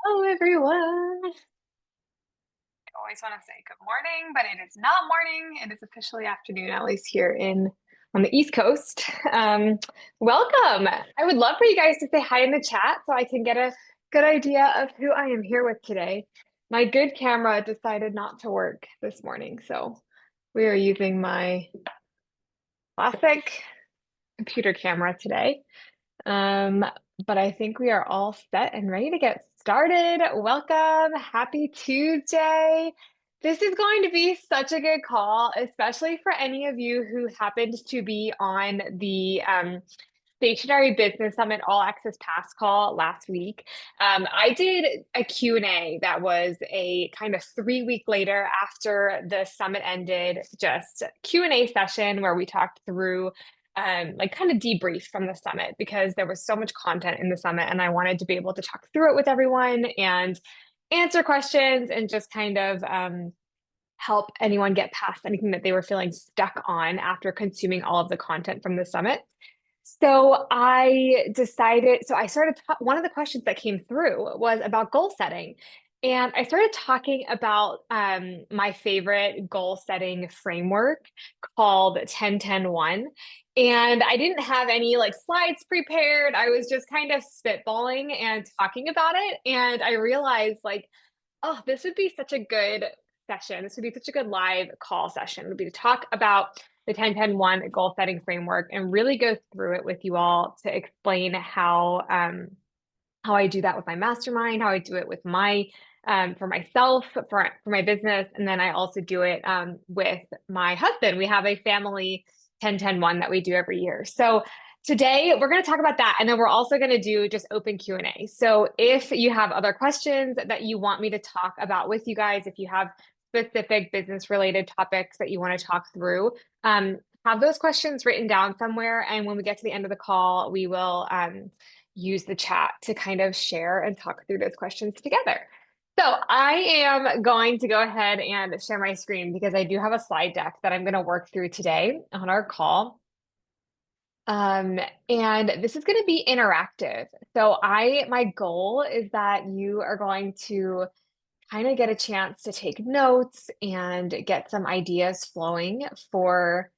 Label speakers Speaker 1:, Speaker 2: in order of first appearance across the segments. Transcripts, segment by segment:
Speaker 1: Hello, everyone.
Speaker 2: I always want to say good morning, but it is not morning. It is officially afternoon, at least here in on the East Coast. Um, Welcome. I would love for you guys to say hi in the chat so I can get a good idea of who I am here with today. My good camera decided not to work this morning, so we are using my classic computer camera today. Um, but I think we are all set and ready to get started. Welcome. Happy Tuesday. This is going to be such a good call, especially for any of you who happened to be on the Stationary Business Summit All Access Pass call last week. I did a Q&A that was a kind of 3 week later after the summit ended, just Q&A session where we talked through like kind of debrief from the summit because there was so much content in the summit and I wanted to be able to talk through it with everyone and answer questions and just kind of help anyone get past anything that they were feeling stuck on after consuming all of the content from the summit. So I decided, so I started, one of the questions that came through was about goal setting. And I started talking about my favorite goal setting framework called 10-10-1. And I didn't have any like slides prepared. I was just kind of spitballing and talking about it. And I realized like, oh, this would be such a good session. This would be such a good live call session. It would be to talk about the 10-10-1 goal setting framework and really go through it with you all to explain how I do that with my mastermind, how I do it with my for myself, for my business, and then I also do it with my husband. We have a family 10-10-1 that we do every year. So today we're going to talk about that, and then we're also going to do just open Q&A. So if you have other questions that you want me to talk about with you guys, if you have specific business related topics that you want to talk through, have those questions written down somewhere. And when we get to the end of the call, we will use the chat to kind of share and talk through those questions together. So I am going to go ahead and share my screen because I do have a slide deck that I'm going to work through today on our call. Um, and this is going to be interactive. So my goal is that you are going to kind of get a chance to take notes and get some ideas flowing for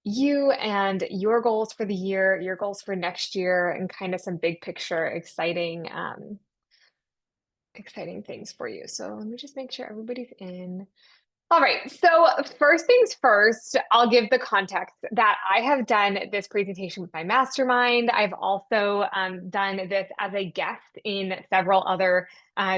Speaker 2: you and your goals for the year, your goals for next year, and kind of some big picture exciting things for you. So let me just make sure everybody's in. All right. So first things first, I'll give the context that I have done this presentation with my mastermind. I've also done this as a guest in several other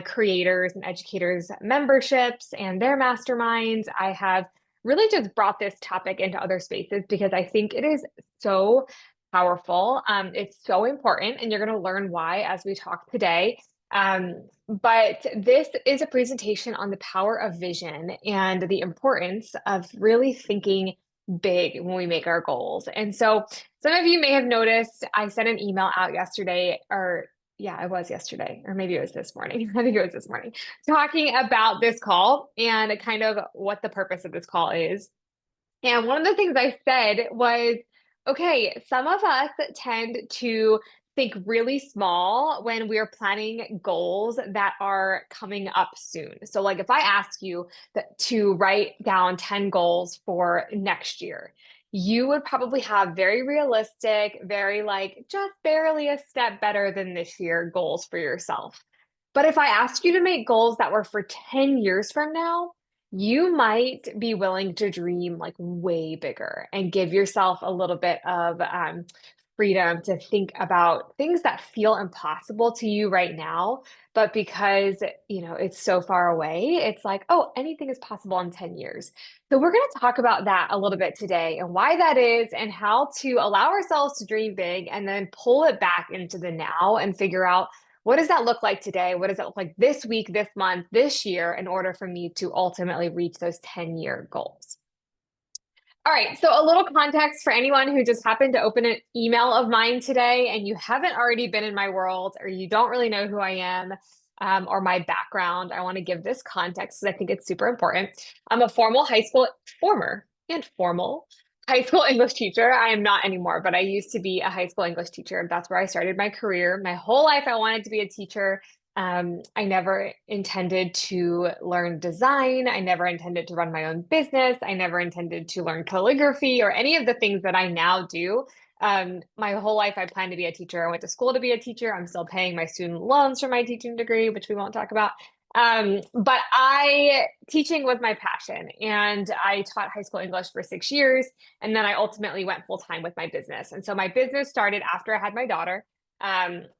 Speaker 2: creators and educators memberships and their masterminds. I have really just brought this topic into other spaces because I think it is so powerful. It's so important, and you're going to learn why as we talk today. But this is a presentation on the power of vision and the importance of really thinking big when we make our goals. And so some of you may have noticed I sent an email out yesterday, or yeah, it was yesterday, or maybe it was this morning. I think it was this morning, talking about this call and kind of what the purpose of this call is. And one of the things I said was, okay, some of us tend to think really small when we're planning goals that are coming up soon. So, like if I ask you to write down 10 goals for next year, you would probably have very realistic, very like just barely a step better than this year goals for yourself. But if I asked you to make goals that were for 10 years from now, you might be willing to dream like way bigger and give yourself a little bit of freedom to think about things that feel impossible to you right now. But because, it's so far away, it's like, oh, anything is possible in 10 years. So we're going to talk about that a little bit today and why that is and how to allow ourselves to dream big and then pull it back into the now and figure out what does that look like today? What does it look like this week, this month, this year in order for me to ultimately reach those 10-year goals? All right, so a little context for anyone who just happened to open an email of mine today and you haven't already been in my world or you don't really know who I am or my background. I want to give this context because I think it's super important. I'm a former and formal high school English teacher. I am not anymore, but I used to be a high school English teacher. That's where I started my career. My whole life, I wanted to be a teacher. I never intended to learn design. I never intended to run my own business. I never intended to learn calligraphy or any of the things that I now do. My whole life, I planned to be a teacher. I went to school to be a teacher. I'm still paying my student loans for my teaching degree, which we won't talk about. But teaching was my passion, and I taught high school English for 6 years. And then I ultimately went full time with my business. And so my business started after I had my daughter.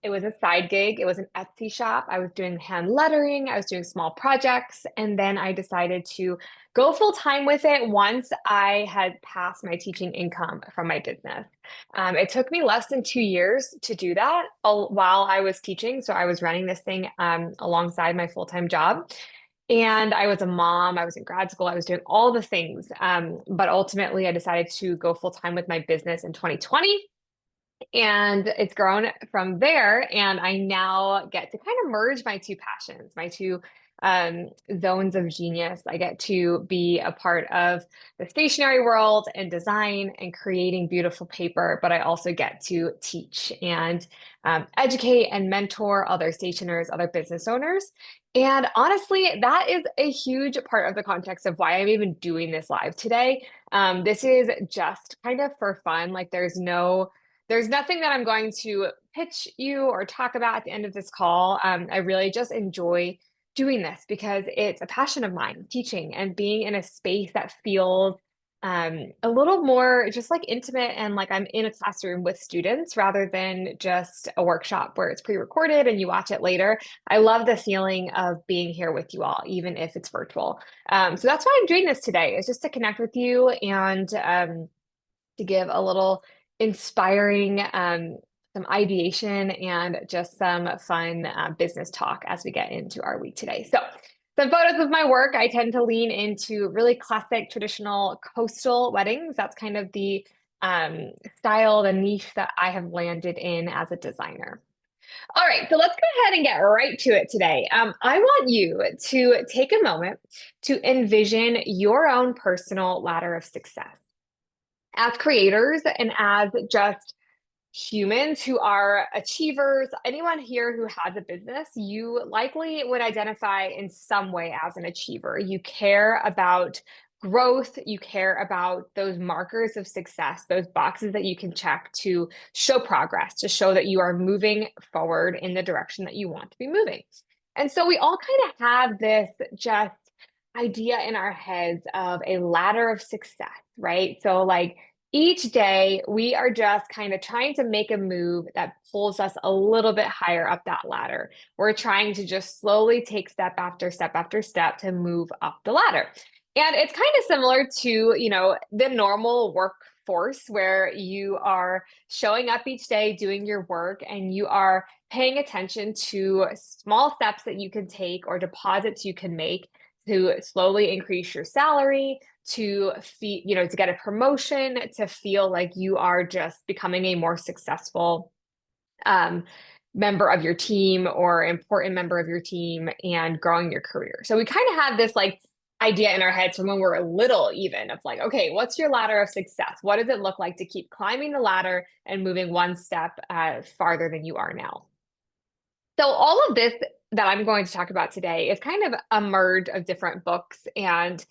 Speaker 2: It was a side gig. It was an Etsy shop. I was doing hand lettering. I was doing small projects. And then I decided to go full time with it once I had passed my teaching income from my business. It took me less than 2 years to do that while I was teaching. So I was running this thing alongside my full-time job. And I was a mom, I was in grad school, I was doing all the things. But ultimately, I decided to go full time with my business in 2020. And it's grown from there. And I now get to kind of merge my two passions, my two zones of genius. I get to be a part of the stationery world and design and creating beautiful paper, but I also get to teach and educate and mentor other stationers, other business owners. And honestly, that is a huge part of the context of why I'm even doing this live today. This is just kind of for fun. Like there's nothing that I'm going to pitch you or talk about at the end of this call. I really just enjoy doing this because it's a passion of mine, teaching and being in a space that feels a little more just like intimate and like I'm in a classroom with students rather than just a workshop where it's pre-recorded and you watch it later. I love the feeling of being here with you all, even if it's virtual. So that's why I'm doing this today, is just to connect with you and to give a little inspiring some ideation and just some fun business talk as we get into our week today. So some photos of my work, I tend to lean into really classic traditional coastal weddings. That's kind of the style, the niche that I have landed in as a designer. All right, so let's go ahead and get right to it today. I want you to take a moment to envision your own personal ladder of success as creators and as just humans who are achievers. Anyone here who has a business, you likely would identify in some way as an achiever. You care about growth, you care about those markers of success, those boxes that you can check to show progress, to show that you are moving forward in the direction that you want to be moving. And so we all kind of have this just idea in our heads of a ladder of success, right? So, like, each day we are just kind of trying to make a move that pulls us a little bit higher up that ladder. We're trying to just slowly take step after step after step to move up the ladder. And it's kind of similar to, the normal workforce where you are showing up each day, doing your work, and you are paying attention to small steps that you can take or deposits you can make to slowly increase your salary, to get a promotion, to feel like you are just becoming a more successful um, member of your team or important member of your team and growing your career. So we kind of have this like idea in our heads from when we're little, even of like, okay, what's your ladder of success? What does it look like to keep climbing the ladder and moving one step farther than you are now? So all of this that I'm going to talk about today is kind of a merge of different books and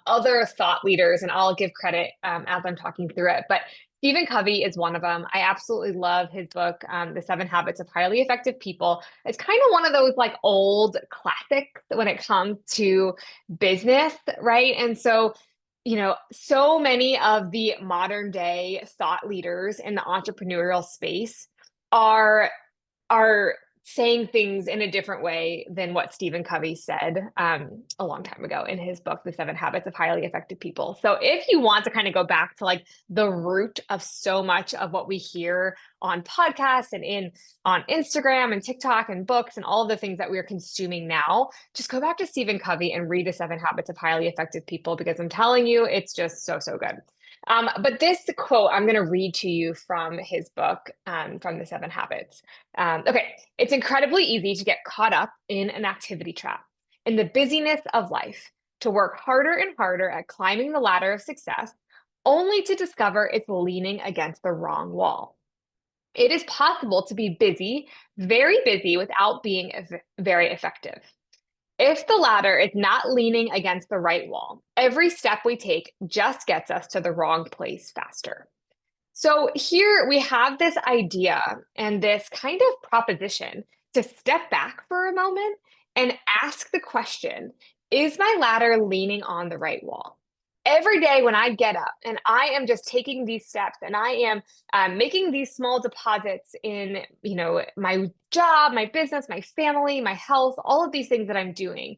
Speaker 2: other thought leaders, and I'll give credit as I'm talking through it. But Stephen Covey is one of them. I absolutely love his book, The 7 Habits of Highly Effective People. It's kind of one of those like old classics when it comes to business, right? And so, so many of the modern day thought leaders in the entrepreneurial space are are saying things in a different way than what Stephen Covey said a long time ago in his book, The 7 Habits of Highly Effective People. So if you want to kind of go back to like the root of so much of what we hear on podcasts and on Instagram and TikTok and books and all of the things that we're consuming now, just go back to Stephen Covey and read The 7 Habits of Highly Effective People, because I'm telling you, it's just so, so good. But this quote I'm going to read to you from his book, from The 7 Habits. Okay, it's incredibly easy to get caught up in an activity trap, in the busyness of life, to work harder and harder at climbing the ladder of success, only to discover it's leaning against the wrong wall. It is possible to be busy, very busy, without being very effective. If the ladder is not leaning against the right wall, every step we take just gets us to the wrong place faster. So here we have this idea and this kind of proposition to step back for a moment and ask the question, is my ladder leaning on the right wall? Every day when I get up and I am just taking these steps and I am making these small deposits in, my job, my business, my family, my health, all of these things that I'm doing,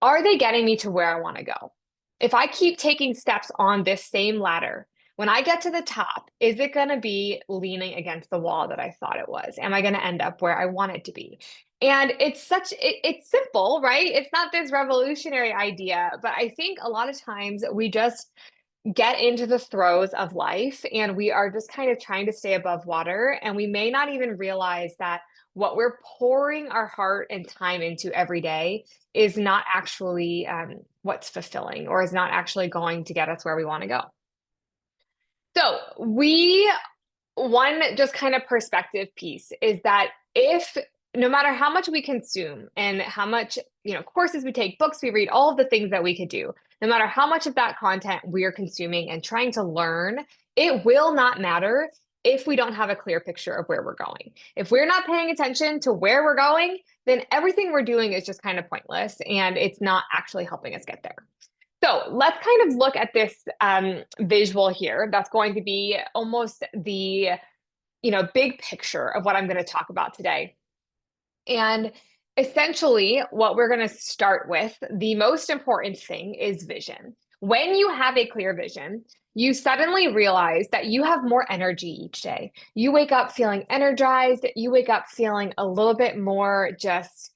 Speaker 2: are they getting me to where I want to go? If I keep taking steps on this same ladder, when I get to the top, is it going to be leaning against the wall that I thought it was? Am I going to end up where I want it to be? And it's simple, right? It's not this revolutionary idea, but I think a lot of times we just get into the throes of life and we are just kind of trying to stay above water. And we may not even realize that what we're pouring our heart and time into every day is not actually what's fulfilling or is not actually going to get us where we want to go. So, one just kind of perspective piece is that if no matter how much we consume and how much, courses we take, books we read, all of the things that we could do, no matter how much of that content we are consuming and trying to learn, it will not matter if we don't have a clear picture of where we're going. If we're not paying attention to where we're going, then everything we're doing is just kind of pointless and it's not actually helping us get there. So let's kind of look at this visual here. That's going to be almost the, big picture of what I'm going to talk about today. And essentially, what we're going to start with, the most important thing is vision. When you have a clear vision, you suddenly realize that you have more energy each day. You wake up feeling energized. You wake up feeling a little bit more just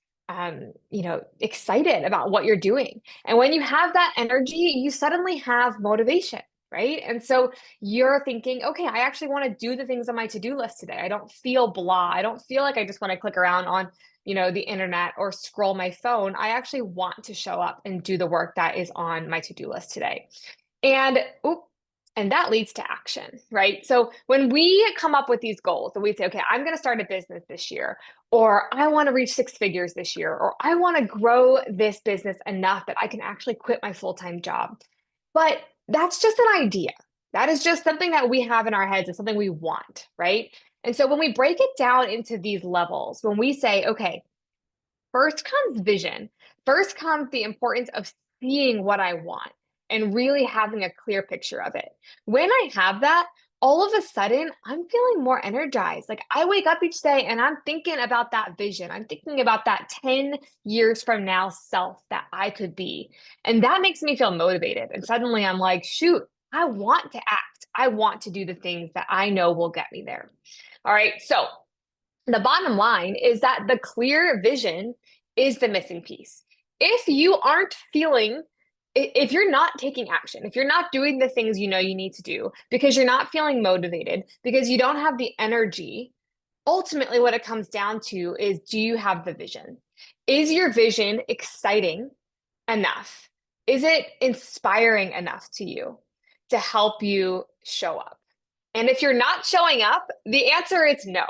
Speaker 2: excited about what you're doing. And when you have that energy, you suddenly have motivation, right? And so you're thinking, okay, I actually want to do the things on my to-do list today. I don't feel blah. I don't feel like I just want to click around on, the internet or scroll my phone. I actually want to show up and do the work that is on my to-do list today. And and that leads to action, right? So when we come up with these goals and we say, okay, I'm going to start a business this year, or I want to reach 6 figures this year, or I want to grow this business enough that I can actually quit my full-time job. But that's just an idea. That is just something that we have in our heads and something we want, right? And so when we break it down into these levels, when we say, okay, first comes vision, first comes the importance of seeing what I want and really having a clear picture of it. When I have that, all of a sudden, I'm feeling more energized. Like I wake up each day and I'm thinking about that vision. I'm thinking about that 10 years from now self that I could be. And that makes me feel motivated. And suddenly I'm like, shoot, I want to act. I want to do the things that I know will get me there. All right. So the bottom line is that the clear vision is the missing piece. If you aren't feeling, if you're not taking action, if you're not doing the things you know you need to do because you're not feeling motivated, because you don't have the energy, ultimately what it comes down to is, do you have the vision? Is your vision exciting enough? Is it inspiring enough to you to help you show up? And if you're not showing up, the answer is no.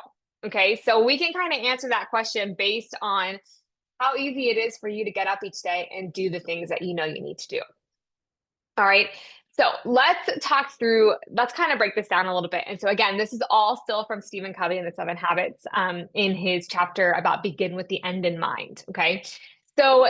Speaker 2: Okay, so we can kind of answer that question based on how easy it is for you to get up each day and do the things that you know you need to do. All right, so let's kind of break this down a little bit. And so again, this is all still from Stephen Covey and the 7 Habits in his chapter about begin with the end in mind. Okay, so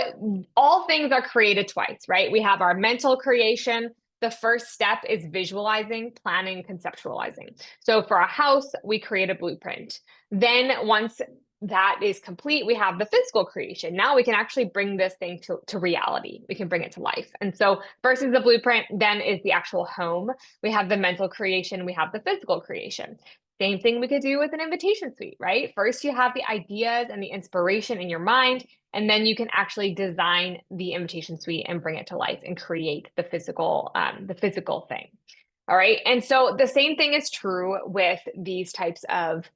Speaker 2: all things are created twice, right? We have our mental creation. The first step is visualizing, planning, conceptualizing. So for a house, we create a blueprint. Then once that is complete, we have the physical creation. Now we can actually bring this thing to reality. We can bring it to life. And so first is the blueprint, then is the actual home. We have the mental creation, we have the physical creation. Same thing we could do with an invitation suite, right? First, you have the ideas and the inspiration in your mind, and then you can actually design the invitation suite and bring it to life and create the physical thing. All right. And so the same thing is true with these types of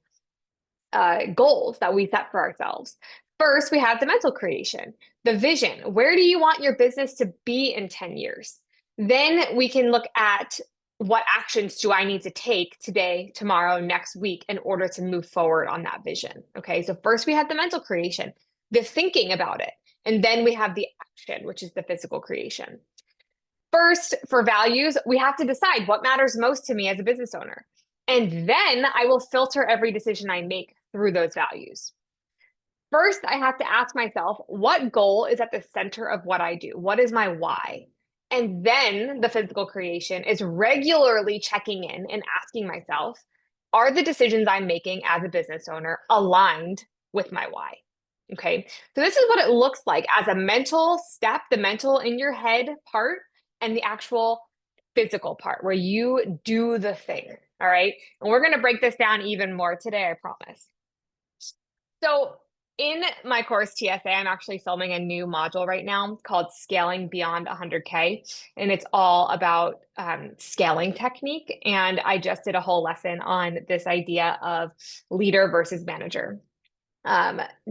Speaker 2: goals that we set for ourselves. First, we have the mental creation, the vision. Where do you want your business to be in 10 years? Then we can look at what actions do I need to take today, tomorrow, next week in order to move forward on that vision? Okay, so first we have the mental creation, the thinking about it, and then we have the action, which is the physical creation. First, for values, we have to decide what matters most to me as a business owner. And then I will filter every decision I make through those values. First, I have to ask myself, what goal is at the center of what I do? What is my why? And then the physical creation is regularly checking in and asking myself, are the decisions I'm making as a business owner aligned with my why? Okay, so this is what it looks like as a mental step, the mental in your head part, and the actual physical part where you do the thing. All right, and we're going to break this down even more today, I promise. So, in my course TSA, I'm actually filming a new module right now called Scaling Beyond 100K. And it's all about scaling technique. And I just did a whole lesson on this idea of leader versus manager,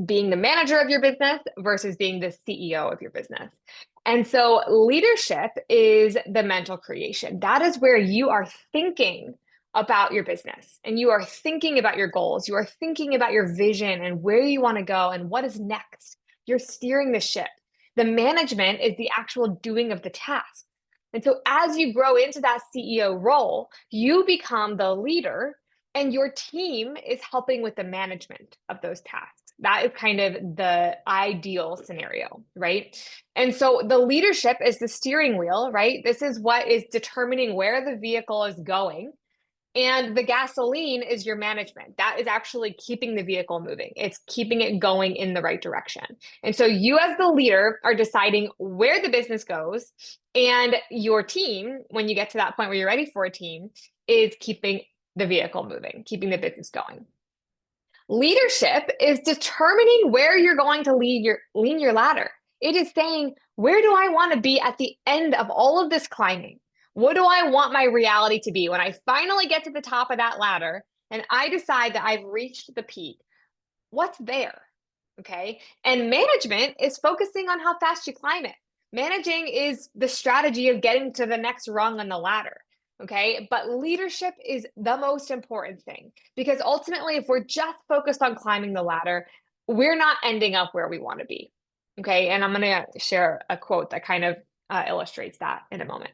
Speaker 2: being the manager of your business versus being the CEO of your business. And so, leadership is the mental creation. That is where you are thinking about your business and you are thinking about your goals. You are thinking about your vision and where you want to go and what is next. You're steering the ship. The management is the actual doing of the task. And so as you grow into that CEO role, you become the leader and your team is helping with the management of those tasks. That is kind of the ideal scenario, right? And so the leadership is the steering wheel, right? This is what is determining where the vehicle is going. And the gasoline is your management. That is actually keeping the vehicle moving. It's keeping it going in the right direction. And so you as the leader are deciding where the business goes, and your team, when you get to that point where you're ready for a team, is keeping the vehicle moving, keeping the business going. Leadership is determining where you're going to lean your ladder. It is saying, where do I want to be at the end of all of this climbing? What do I want my reality to be when I finally get to the top of that ladder and I decide that I've reached the peak? What's there? Okay. And management is focusing on how fast you climb it. Managing is the strategy of getting to the next rung on the ladder. Okay. But leadership is the most important thing because ultimately, if we're just focused on climbing the ladder, we're not ending up where we want to be. Okay. And I'm going to share a quote that kind of illustrates that in a moment.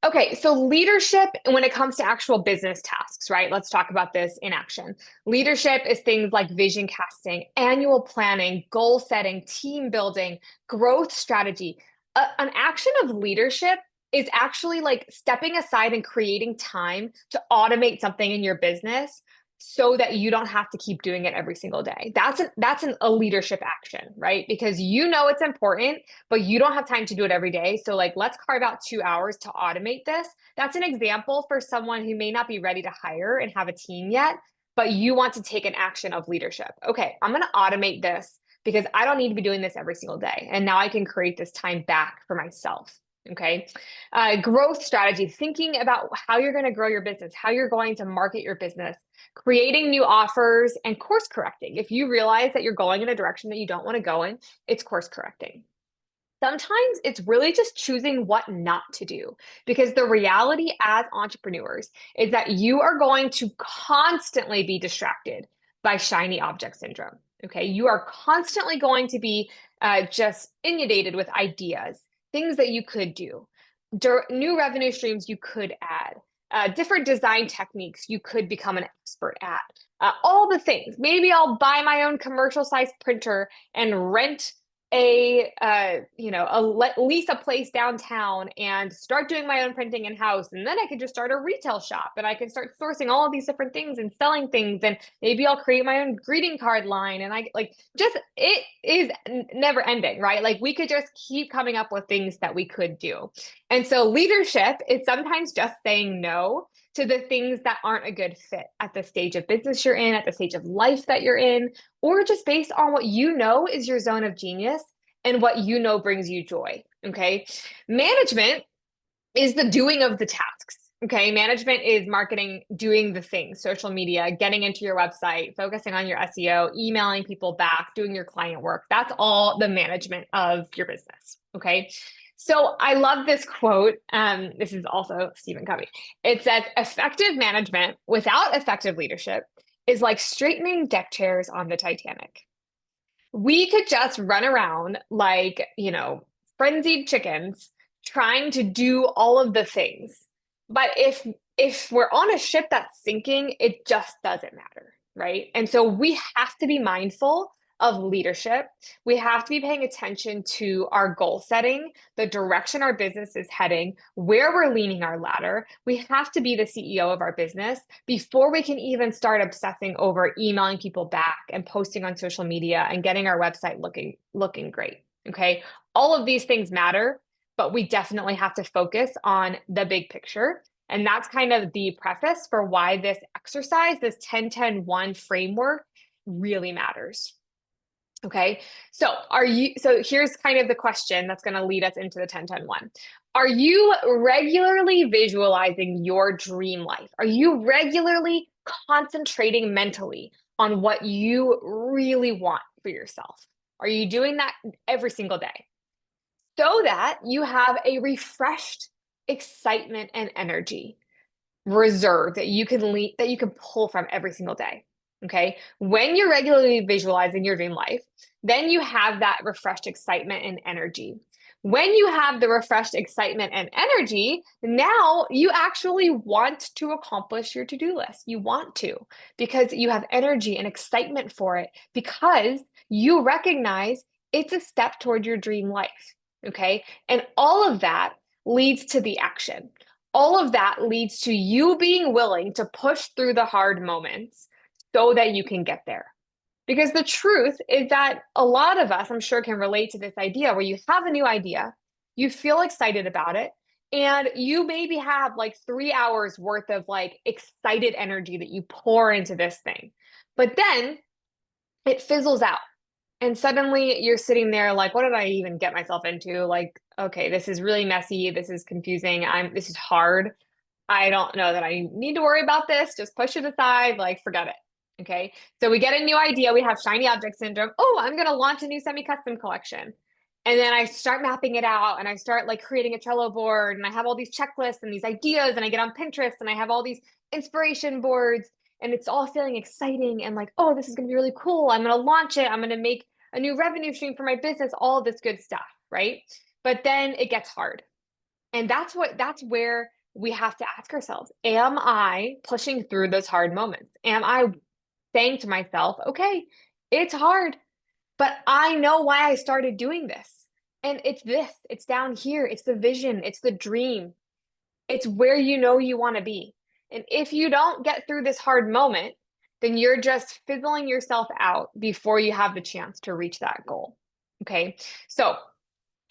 Speaker 2: Okay, so leadership when it comes to actual business tasks, right? Let's talk about this in action. Leadership is things like vision casting, annual planning, goal setting, team building, growth strategy. An action of leadership is actually like stepping aside and creating time to automate something in your business so that you don't have to keep doing it every single day. That's a leadership action, right? Because you know it's important, but you don't have time to do it every day. So like, let's carve out 2 hours to automate this. That's an example for someone who may not be ready to hire and have a team yet, but you want to take an action of leadership. Okay, I'm going to automate this because I don't need to be doing this every single day. And now I can create this time back for myself. Okay. Growth strategy, thinking about how you're going to grow your business, how you're going to market your business, creating new offers, and course correcting. If you realize that you're going in a direction that you don't want to go in, it's course correcting. Sometimes it's really just choosing what not to do because the reality as entrepreneurs is that you are going to constantly be distracted by shiny object syndrome. Okay. You are constantly going to be just inundated with ideas, things that you could do, new revenue streams you could add, different design techniques you could become an expert at, all the things. Maybe I'll buy my own commercial size printer and rent lease a place downtown and start doing my own printing in house. And then I could just start a retail shop and I can start sourcing all of these different things and selling things. And maybe I'll create my own greeting card line. And it is never ending, right? Like we could just keep coming up with things that we could do. And so leadership is sometimes just saying no to the things that aren't a good fit at the stage of business you're in, at the stage of life that you're in, or just based on what you know is your zone of genius and what you know brings you joy. Okay. Management is the doing of the tasks. Okay. Management is marketing, doing the things, social media, getting into your website, focusing on your SEO, emailing people back, doing your client work. That's all the management of your business. Okay. So I love this quote. This is also Stephen Covey. It says, effective management without effective leadership is like straightening deck chairs on the Titanic. We could just run around like, frenzied chickens trying to do all of the things. But if we're on a ship that's sinking, it just doesn't matter, right? And so we have to be mindful of leadership. We have to be paying attention to our goal setting, the direction our business is heading, where we're leaning our ladder. We have to be the CEO of our business before we can even start obsessing over emailing people back and posting on social media and getting our website looking great. Okay. All of these things matter, but we definitely have to focus on the big picture. And that's kind of the preface for why this exercise, this 10-10-1 framework really matters. Okay. So here's kind of the question that's going to lead us into the 10-10-1. Are you regularly visualizing your dream life? Are you regularly concentrating mentally on what you really want for yourself? Are you doing that every single day? So that you have a refreshed excitement and energy reserve that you can pull from every single day. Okay. When you're regularly visualizing your dream life, then you have that refreshed excitement and energy. When you have the refreshed excitement and energy, now you actually want to accomplish your to-do list. You want to, because you have energy and excitement for it, because you recognize it's a step toward your dream life. Okay. And all of that leads to the action. All of that leads to you being willing to push through the hard moments so that you can get there. Because the truth is that a lot of us, I'm sure, can relate to this idea where you have a new idea, you feel excited about it, and you maybe have like 3 hours worth of like excited energy that you pour into this thing. But then it fizzles out. And suddenly you're sitting there like, what did I even get myself into? Like, okay, this is really messy. This is confusing. This is hard. I don't know that I need to worry about this. Just push it aside, like, forget it. Okay. So we get a new idea. We have shiny object syndrome. Oh, I'm going to launch a new semi-custom collection. And then I start mapping it out and I start like creating a Trello board and I have all these checklists and these ideas and I get on Pinterest and I have all these inspiration boards and it's all feeling exciting and like, oh, this is going to be really cool. I'm going to launch it. I'm going to make a new revenue stream for my business, all of this good stuff, right? But then it gets hard. And that's where we have to ask ourselves, am I pushing through those hard moments? Am I saying to myself, okay, it's hard, but I know why I started doing this. And it's down here. It's the vision. It's the dream. It's where you know you want to be. And if you don't get through this hard moment, then you're just fizzling yourself out before you have the chance to reach that goal. Okay. So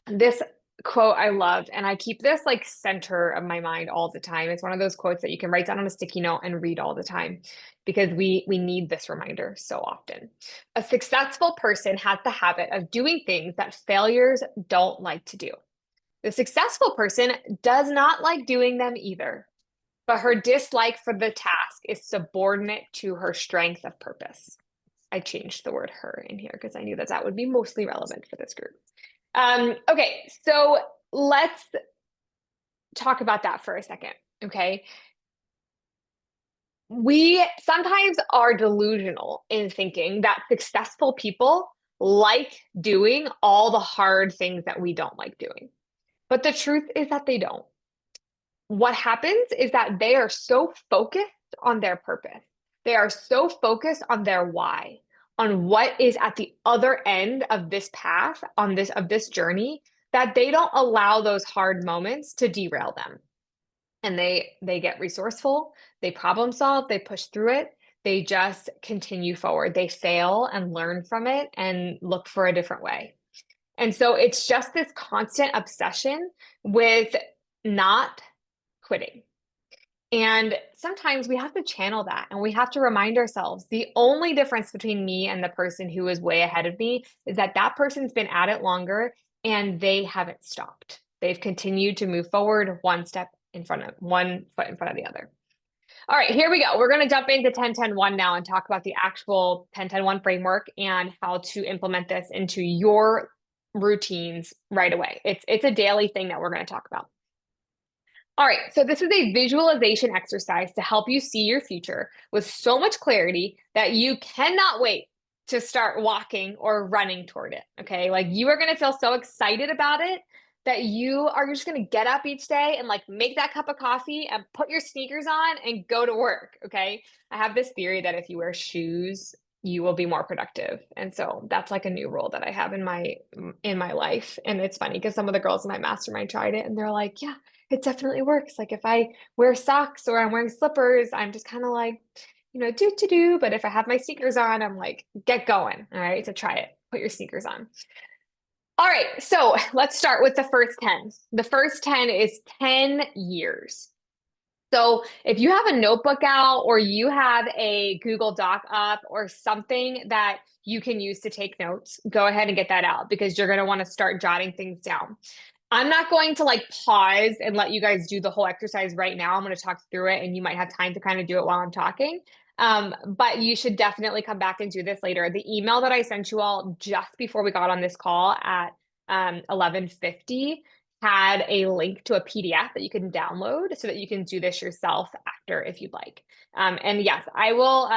Speaker 2: this quote I love, and I keep this like center of my mind all the time. It's one of those quotes that you can write down on a sticky note and read all the time because we need this reminder so often. A successful person has the habit of doing things that failures don't like to do. The successful person does not like doing them either, but her dislike for the task is subordinate to her strength of purpose. I changed the word her in here because I knew that would be mostly relevant for this group. Okay, so let's talk about that for a second, okay? We sometimes are delusional in thinking that successful people like doing all the hard things that we don't like doing. But the truth is that they don't. What happens is that they are so focused on their purpose. They are so focused on their why, on what is at the other end of this path, of this journey, that they don't allow those hard moments to derail them. And they get resourceful, they problem solve, they push through it, they just continue forward. They fail and learn from it and look for a different way. And so it's just this constant obsession with not quitting. And sometimes we have to channel that and we have to remind ourselves the only difference between me and the person who is way ahead of me is that that person's been at it longer and they haven't stopped. They've continued to move forward one foot in front of the other. All right, here we go. We're going to jump into 10-10-1 now and talk about the actual 10-10-1 framework and how to implement this into your routines right away. It's a daily thing that we're going to talk about. All right, so this is a visualization exercise to help you see your future with so much clarity that you cannot wait to start walking or running toward it. Okay, like you are going to feel so excited about it that you are just going to get up each day and like make that cup of coffee and put your sneakers on and go to work. Okay, I have this theory that if you wear shoes, you will be more productive. And so that's like a new rule that I have in my life. And it's funny because some of the girls in my mastermind tried it and they're like, yeah, it definitely works. Like if I wear socks or I'm wearing slippers, I'm just kind of like, do. But if I have my sneakers on, I'm like, get going. All right. So try it. Put your sneakers on. All right. So let's start with the first 10. The first 10 is 10 years. So if you have a notebook out or you have a Google Doc up or something that you can use to take notes, go ahead and get that out because you're going to want to start jotting things down. I'm not going to like pause and let you guys do the whole exercise right now. I'm going to talk through it and you might have time to kind of do it while I'm talking. But you should definitely come back and do this later. The email that I sent you all just before we got on this call at 11:50 had a link to a PDF that you can download so that you can do this yourself after if you'd like. And yes, I will.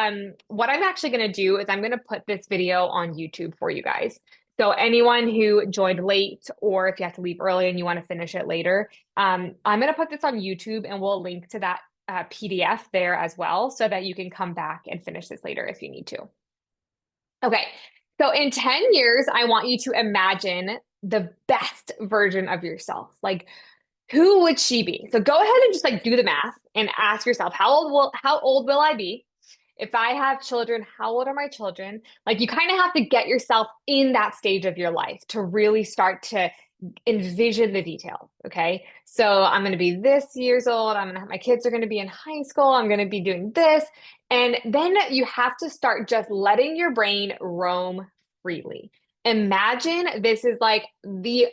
Speaker 2: What I'm actually going to do is I'm going to put this video on YouTube for you guys. So anyone who joined late, or if you have to leave early and you want to finish it later, I'm going to put this on YouTube and we'll link to that PDF there as well so that you can come back and finish this later if you need to. Okay, so in 10 years, I want you to imagine the best version of yourself. Like, who would she be? So go ahead and just like do the math and ask yourself, how old will I be? If I have children, how old are my children? Like you kind of have to get yourself in that stage of your life to really start to envision the details. Okay. So I'm going to be this years old. I'm going to have my kids are going to be in high school. I'm going to be doing this. And then you have to start just letting your brain roam freely. Imagine this is like the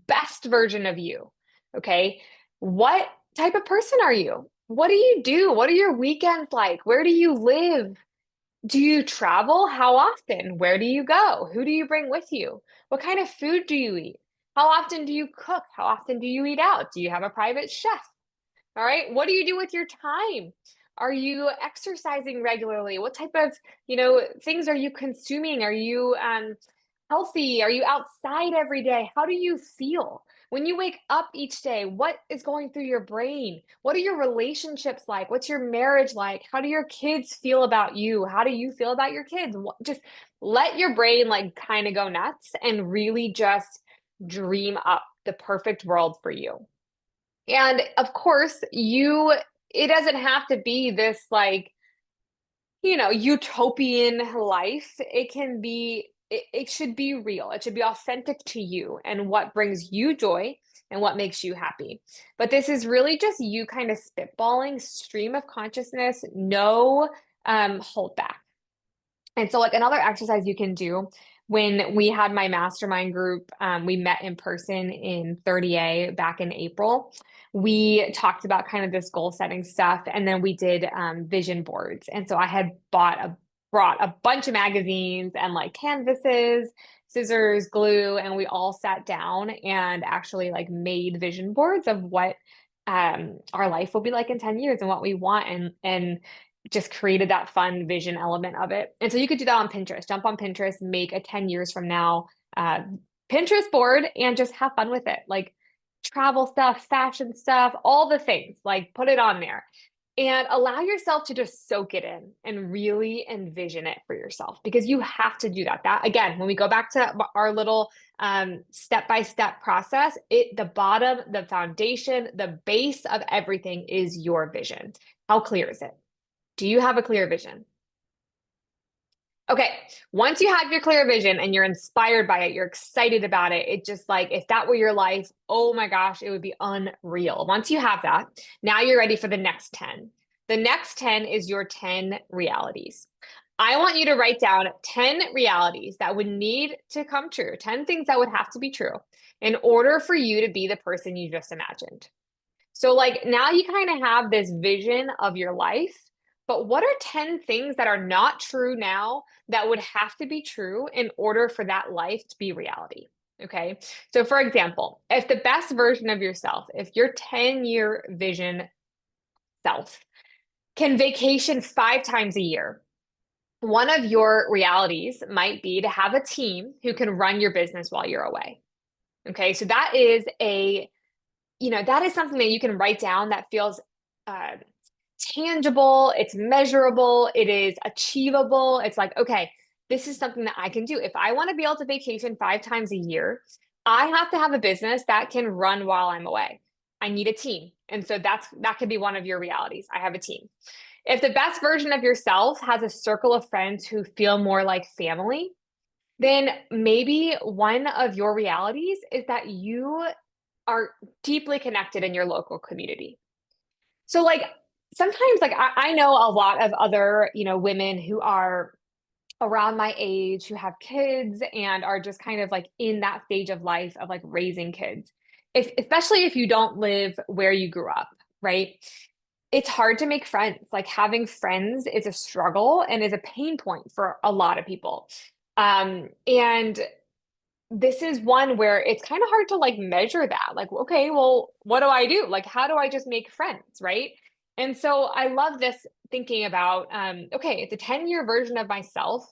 Speaker 2: best version of you. Okay. What type of person are you? What do you do? What are your weekends like? Where do you live? Do you travel? How often? Where do you go? Who do you bring with you? What kind of food do you eat? How often do you cook? How often do you eat out? Do you have a private chef? All right. What do you do with your time? Are you exercising regularly? What type of, things are you consuming? Are you healthy? Are you outside every day? How do you feel? When you wake up each day, what is going through your brain? What are your relationships like? What's your marriage like? How do your kids feel about you? How do you feel about your kids? Just let your brain like kind of go nuts and really just dream up the perfect world for you. And of course, it doesn't have to be this like, utopian life. It should be real. It should be authentic to you and what brings you joy and what makes you happy. But this is really just you kind of spitballing stream of consciousness, no hold back. And so, like another exercise you can do when we had my mastermind group, we met in person in 30A back in April. We talked about kind of this goal setting stuff, and then we did vision boards. And so I had brought a bunch of magazines and like canvases, scissors, glue, and we all sat down and actually like made vision boards of what our life will be like in 10 years and what we want and just created that fun vision element of it. And so you could do that on Pinterest. Jump on Pinterest, make a 10 years from now Pinterest board and just have fun with it. Like travel stuff, fashion stuff, all the things, like put it on there and allow yourself to just soak it in and really envision it for yourself because you have to do that. That again, when we go back to our little step-by-step process, the bottom, the foundation, the base of everything is your vision. How clear is it? Do you have a clear vision? Okay, once you have your clear vision and you're inspired by it, you're excited about it, it just like, if that were your life, oh my gosh, it would be unreal. Once you have that, now you're ready for the next 10. The next 10 is your 10 realities. I want you to write down 10 realities that would need to come true, 10 things that would have to be true in order for you to be the person you just imagined. So, like, now you kind of have this vision of your life. But what are 10 things that are not true now that would have to be true in order for that life to be reality? Okay. So for example, if the best version of yourself, if your 10-year vision self can vacation 5 times a year, one of your realities might be to have a team who can run your business while you're away. Okay. So that is that is something that you can write down that feels uh, tangible, it's measurable, it is achievable. It's like, okay, this is something that I can do. If I want to be able to vacation 5 times a year, I have to have a business that can run while I'm away. I need a team. And so that could be one of your realities. I have a team. If the best version of yourself has a circle of friends who feel more like family, then maybe one of your realities is that you are deeply connected in your local community. So like sometimes like I know a lot of other, women who are around my age who have kids and are just kind of like in that stage of life of like raising kids. If especially if you don't live where you grew up, right? It's hard to make friends. Like having friends is a struggle and is a pain point for a lot of people. And this is one where it's kind of hard to like measure that. Like, okay, well, what do I do? Like, how do I just make friends, right? And so I love this thinking about, okay, the 10-year version of myself,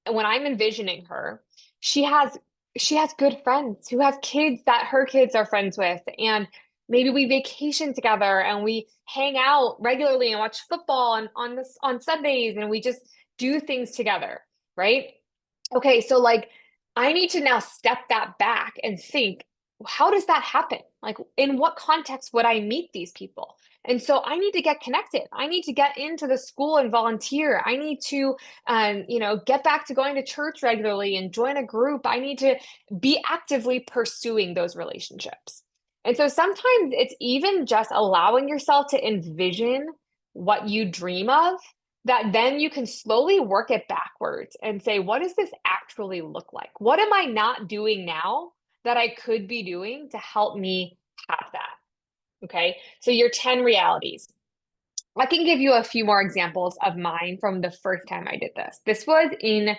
Speaker 2: and when I'm envisioning her, she has she has good friends who have kids that her kids are friends with, and maybe we vacation together and we hang out regularly and watch football on Sundays and we just do things together, right? Okay, so like I need to now step that back and think, how does that happen? Like, in what context would I meet these people? And so I need to get connected. I need to get into the school and volunteer. I need to, get back to going to church regularly and join a group. I need to be actively pursuing those relationships. And so sometimes it's even just allowing yourself to envision what you dream of that then you can slowly work it backwards and say, what does this actually look like? What am I not doing now that I could be doing to help me have that? Okay. So your 10 realities. I can give you a few more examples of mine from the first time I did this. This was in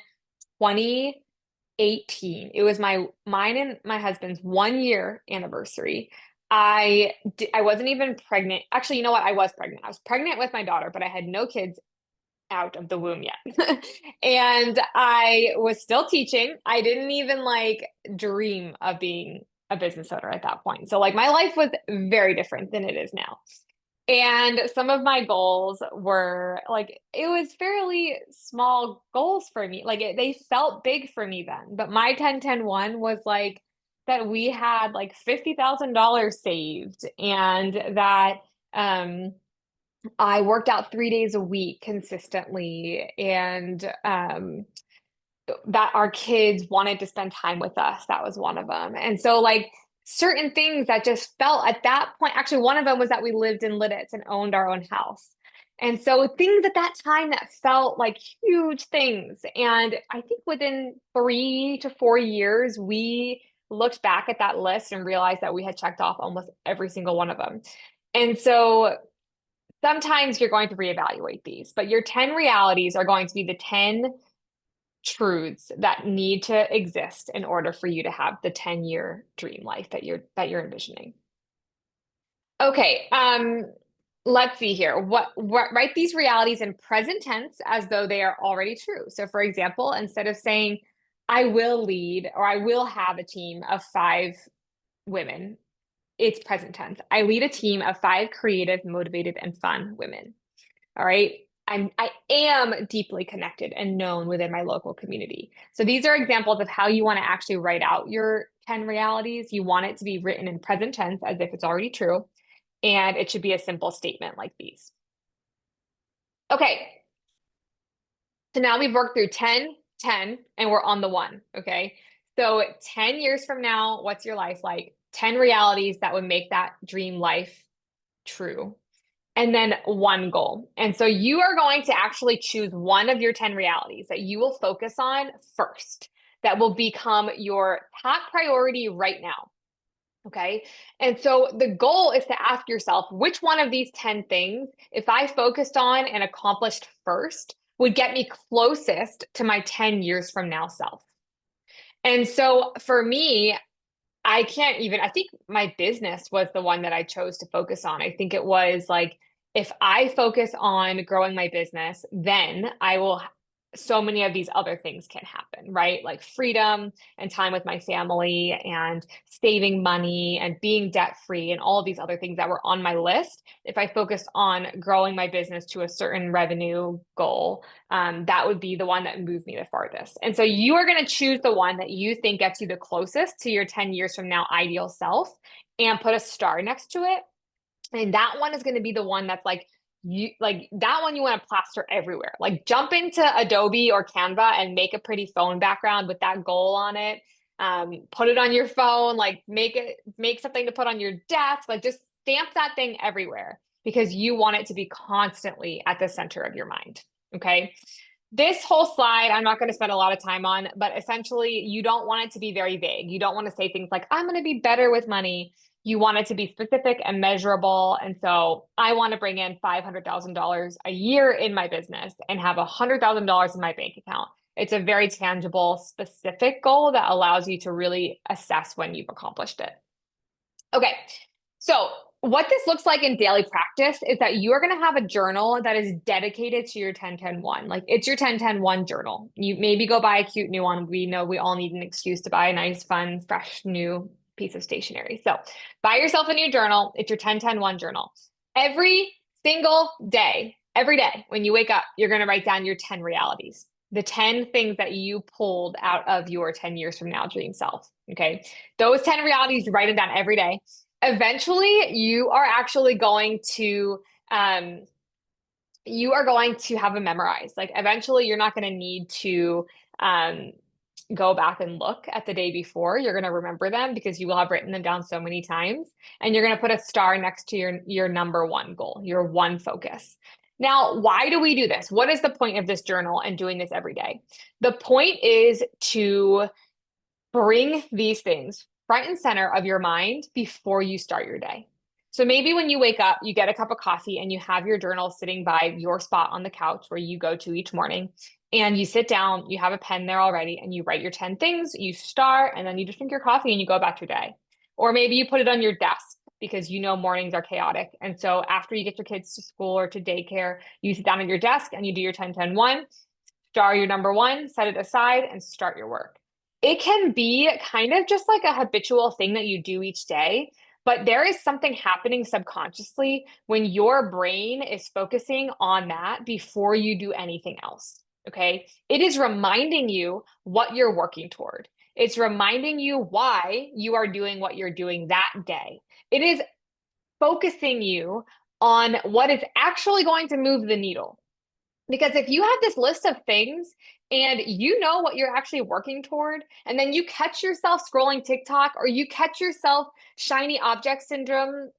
Speaker 2: 2018. It was mine and my husband's 1 year anniversary. I wasn't even pregnant. Actually, you know what? I was pregnant. I was pregnant with my daughter, but I had no kids out of the womb yet. And I was still teaching. I didn't even like dream of being a business owner at that point. So like my life was very different than it is now. And some of my goals were like, it was fairly small goals for me. Like they felt big for me then. But my 10-10-1 was like that we had like $50,000 saved and that I worked out 3 days a week consistently, and that our kids wanted to spend time with us. That was one of them. And so, like, certain things that just felt at that point, actually, one of them was that we lived in Lidditz and owned our own house. And so, things at that time that felt like huge things. And I think within 3 to 4 years, we looked back at that list and realized that we had checked off almost every single one of them. And so sometimes you're going to reevaluate these, but your 10 realities are going to be the 10 truths that need to exist in order for you to have the 10-year dream life that you're envisioning. Okay, let's see here. What write these realities in present tense as though they are already true. So for example, instead of saying I will lead or I will have a team of 5 women, it's present tense. I lead a team of 5 creative, motivated, and fun women. All right. I am deeply connected and known within my local community. So these are examples of how you want to actually write out your 10 realities. You want it to be written in present tense as if it's already true. And it should be a simple statement like these. Okay. So now we've worked through 10, 10, and we're on the 1. Okay. So 10 years from now, what's your life like? 10 realities that would make that dream life true. And then 1 goal. And so you are going to actually choose one of your 10 realities that you will focus on first, that will become your top priority right now. Okay. And so the goal is to ask yourself, which one of these 10 things, if I focused on and accomplished first, would get me closest to my 10 years from now self? And so for me, I can't even, I think my business was the one that I chose to focus on. I think it was like, if I focus on growing my business, then so many of these other things can happen, right? Like freedom and time with my family and saving money and being debt free and all of these other things that were on my list. If I focused on growing my business to a certain revenue goal, that would be the one that moved me the farthest. And so you are going to choose the one that you think gets you the closest to your 10 years from now ideal self and put a star next to it. And that one is going to be the one that's like, you like that one you want to plaster everywhere. Like jump into Adobe or Canva and make a pretty phone background with that goal on it. Put it on your phone, like make something to put on your desk, like just stamp that thing everywhere because you want it to be constantly at the center of your mind. Okay. This whole slide, I'm not going to spend a lot of time on, but essentially, you don't want it to be very vague. You don't want to say things like, I'm going to be better with money. You want it to be specific and measurable. And so I want to bring in $500,000 a year in my business and have $100,000 in my bank account. It's a very tangible, specific goal that allows you to really assess when you've accomplished it. Okay, so what this looks like in daily practice is that you are going to have a journal that is dedicated to your 10-10-1. Like it's your 10-10-1 journal. You maybe go buy a cute new one. We know we all need an excuse to buy a nice, fun, fresh, new piece of stationery. So buy yourself a new journal. It's your 10-10-1 journal. Every single day, every day when you wake up, you're going to write down your 10 realities, the 10 things that you pulled out of your 10 years from now dream self. Okay. Those 10 realities, you write them down every day. Eventually, you are actually going to have them memorized. Like eventually you're not going to need to go back and look at the day before. You're going to remember them because you will have written them down so many times. And you're going to put a star next to your number one goal, your one focus. Now, why do we do this? What is the point of this journal and doing this every day? The point is to bring these things front and center of your mind before you start your day. So maybe when you wake up, you get a cup of coffee and you have your journal sitting by your spot on the couch where you go to each morning. And you sit down, you have a pen there already, and you write your 10 things, you start, and then you just drink your coffee and you go about your day. Or maybe you put it on your desk because you know mornings are chaotic. And so after you get your kids to school or to daycare, you sit down at your desk and you do your 10-10-1, star your number one, set it aside, and start your work. It can be kind of just like a habitual thing that you do each day, but there is something happening subconsciously when your brain is focusing on that before you do anything else. Okay. It is reminding you what you're working toward. It's reminding you why you are doing what you're doing that day. It is focusing you on what is actually going to move the needle. Because if you have this list of things and you know what you're actually working toward, and then you catch yourself scrolling TikTok or you catch yourself shiny object syndroming,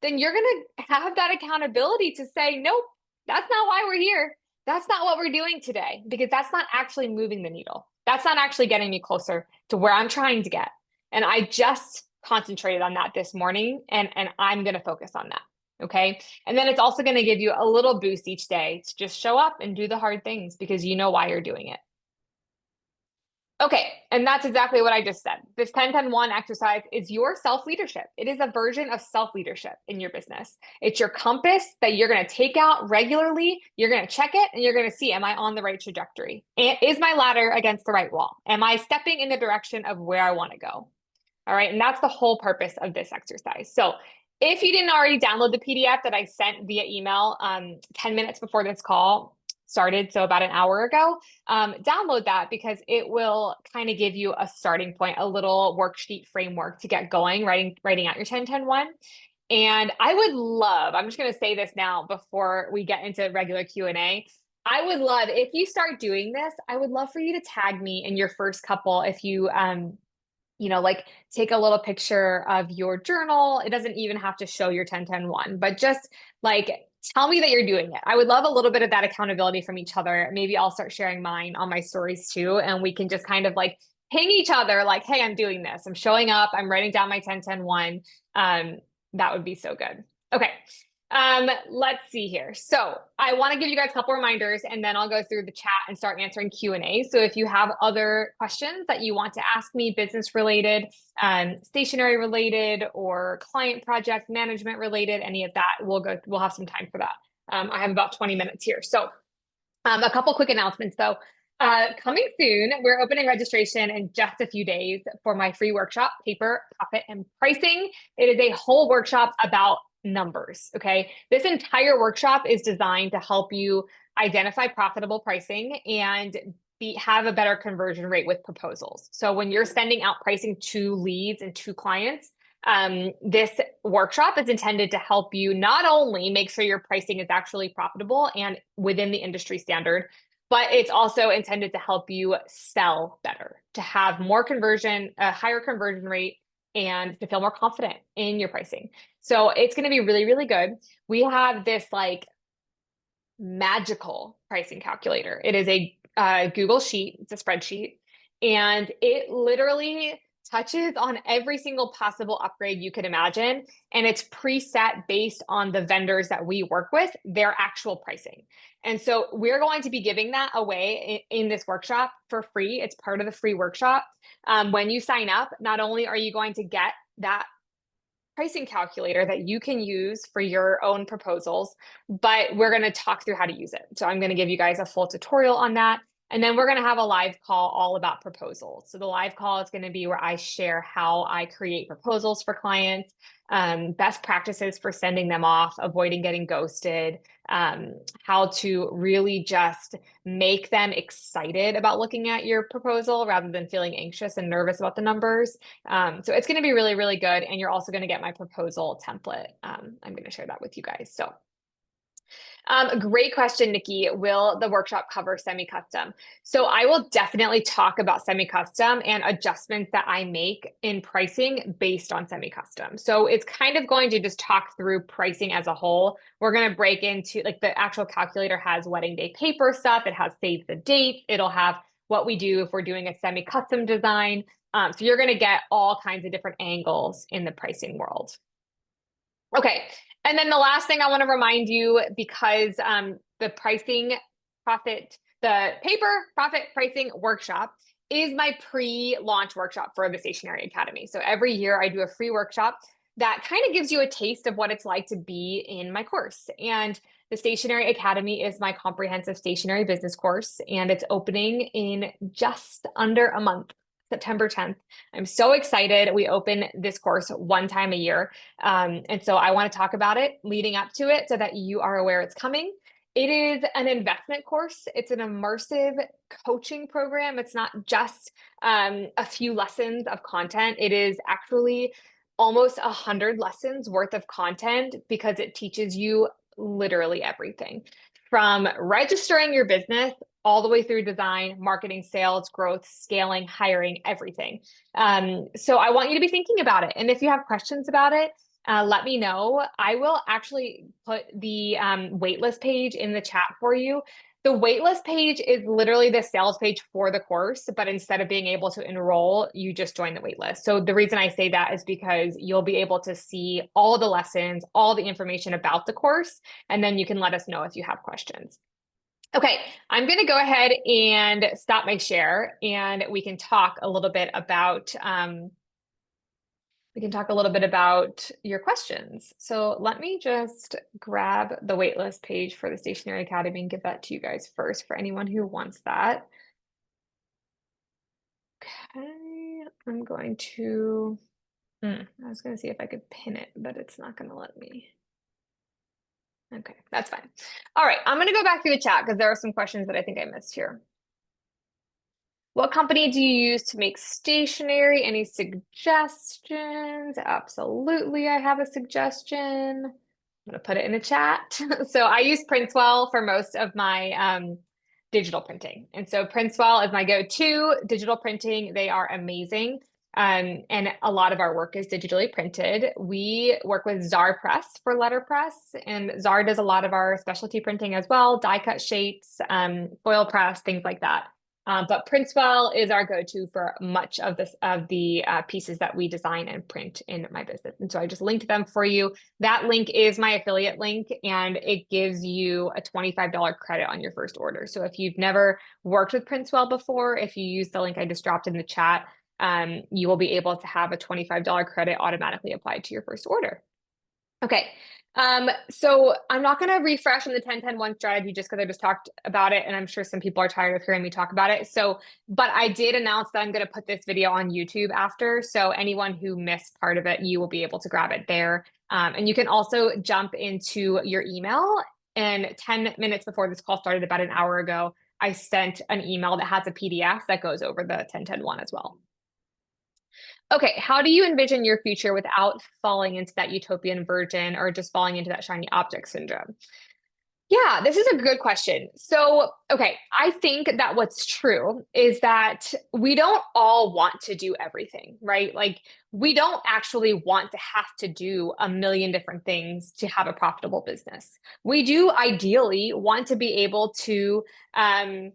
Speaker 2: then you're going to have that accountability to say, nope, that's not why we're here. That's not what we're doing today, because that's not actually moving the needle. That's not actually getting me closer to where I'm trying to get. And I just concentrated on that this morning, and I'm going to focus on that. Okay. And then it's also going to give you a little boost each day to just show up and do the hard things because you know why you're doing it. Okay. And that's exactly what I just said. This 10-10-1 exercise is your self-leadership. It is a version of self-leadership in your business. It's your compass that you're going to take out regularly. You're going to check it and you're going to see, am I on the right trajectory? And is my ladder against the right wall? Am I stepping in the direction of where I want to go? All right. And that's the whole purpose of this exercise. So if you didn't already download the PDF that I sent via email 10 minutes before this call started, so about an hour ago, download that because it will kind of give you a starting point, a little worksheet framework to get going, writing out your 10-10-1. And I would love, I'm just going to say this now before we get into regular Q&A. I would love, if you start doing this, I would love for you to tag me in your first couple if you like take a little picture of your journal. It doesn't even have to show your 10-10-1, but just like tell me that you're doing it. I would love a little bit of that accountability from each other. Maybe I'll start sharing mine on my stories too. And we can just kind of like ping each other like, hey, I'm doing this. I'm showing up. I'm writing down my 10-10-1. That would be so good. Okay. Let's see here. So I want to give you guys a couple reminders and then I'll go through the chat and start answering Q&A. So if you have other questions that you want to ask me, business related, stationery related, or client project management related, any of that, we'll have some time for that. I have about 20 minutes here. So a couple quick announcements though. Coming soon, we're opening registration in just a few days for my free workshop, Paper, Profit, and Pricing. It is a whole workshop about numbers, okay? This entire workshop is designed to help you identify profitable pricing and have a better conversion rate with proposals. So when you're sending out pricing to leads and to clients, this workshop is intended to help you not only make sure your pricing is actually profitable and within the industry standard, but it's also intended to help you sell better, to have more conversion, a higher conversion rate, and to feel more confident in your pricing. So it's going to be really, really good. We have this like magical pricing calculator. It is a Google sheet. It's a spreadsheet, and it literally touches on every single possible upgrade you could imagine. And it's preset based on the vendors that we work with, their actual pricing. And so we're going to be giving that away in this workshop for free. It's part of the free workshop. When you sign up, not only are you going to get that pricing calculator that you can use for your own proposals, but we're going to talk through how to use it. So I'm going to give you guys a full tutorial on that. And then we're going to have a live call all about proposals. So the live call is going to be where I share how I create proposals for clients, best practices for sending them off, avoiding getting ghosted, how to really just make them excited about looking at your proposal rather than feeling anxious and nervous about the numbers. So it's going to be really, really good. And you're also going to get my proposal template. I'm going to share that with you guys. So great question, Nikki. Will the workshop cover semi-custom? So I will definitely talk about semi-custom and adjustments that I make in pricing based on semi-custom. So it's kind of going to just talk through pricing as a whole. We're going to break into like the actual calculator has wedding day paper stuff. It has save the date. It'll have what we do if we're doing a semi-custom design. So you're going to get all kinds of different angles in the pricing world. Okay. And then the last thing I want to remind you, because the paper profit pricing workshop is my pre-launch workshop for the Stationery Academy. So every year I do a free workshop that kind of gives you a taste of what it's like to be in my course. And the Stationery Academy is my comprehensive stationery business course, and it's opening in just under a month. September 10th. I'm so excited. We open this course one time a year. And so I want to talk about it leading up to it so that you are aware it's coming. It is an investment course. It's an immersive coaching program. It's not just a few lessons of content. It is actually almost 100 lessons worth of content because it teaches you literally everything from registering your business all the way through design, marketing, sales, growth, scaling, hiring, everything. So I want you to be thinking about it. And if you have questions about it, let me know. I will actually put the waitlist page in the chat for you. The waitlist page is literally the sales page for the course, but instead of being able to enroll, you just join the waitlist. So the reason I say that is because you'll be able to see all the lessons, all the information about the course, and then you can let us know if you have questions. Okay, I'm going to go ahead and stop my share, and we can talk a little bit about your questions. So let me just grab the waitlist page for the Stationery Academy and give that to you guys first for anyone who wants that. Okay, I'm going to, I was going to see if I could pin it, but it's not going to let me. Okay, that's fine. All right, I'm going to go back through the chat because there are some questions that I think I missed here. What company do you use to make stationery? Any suggestions? Absolutely, I have a suggestion. I'm going to put it in the chat. So I use Printswell for most of my digital printing. And so Printswell is my go-to digital printing. They are amazing. And a lot of our work is digitally printed. We work with Czar Press for letterpress, and Czar does a lot of our specialty printing as well, die cut shapes, foil press, things like that. But Printswell is our go-to for much of the pieces that we design and print in my business. And so I just linked them for you. That link is my affiliate link, and it gives you a $25 credit on your first order. So if you've never worked with Printswell before, if you use the link I just dropped in the chat, you will be able to have a $25 credit automatically applied to your first order. Okay. So I'm not going to refresh on the 10-10-1 strategy just because I just talked about it, and I'm sure some people are tired of hearing me talk about it. So, but I did announce that I'm going to put this video on YouTube after. So anyone who missed part of it, you will be able to grab it there. And you can also jump into your email. And 10 minutes before this call started, about an hour ago, I sent an email that has a PDF that goes over the 10-10-1 as well. Okay, how do you envision your future without falling into that utopian version or just falling into that shiny object syndrome? Yeah, this is a good question. So, okay, I think that what's true is that we don't all want to do everything, right? Like, we don't actually want to have to do a million different things to have a profitable business. We do ideally want to be able to um,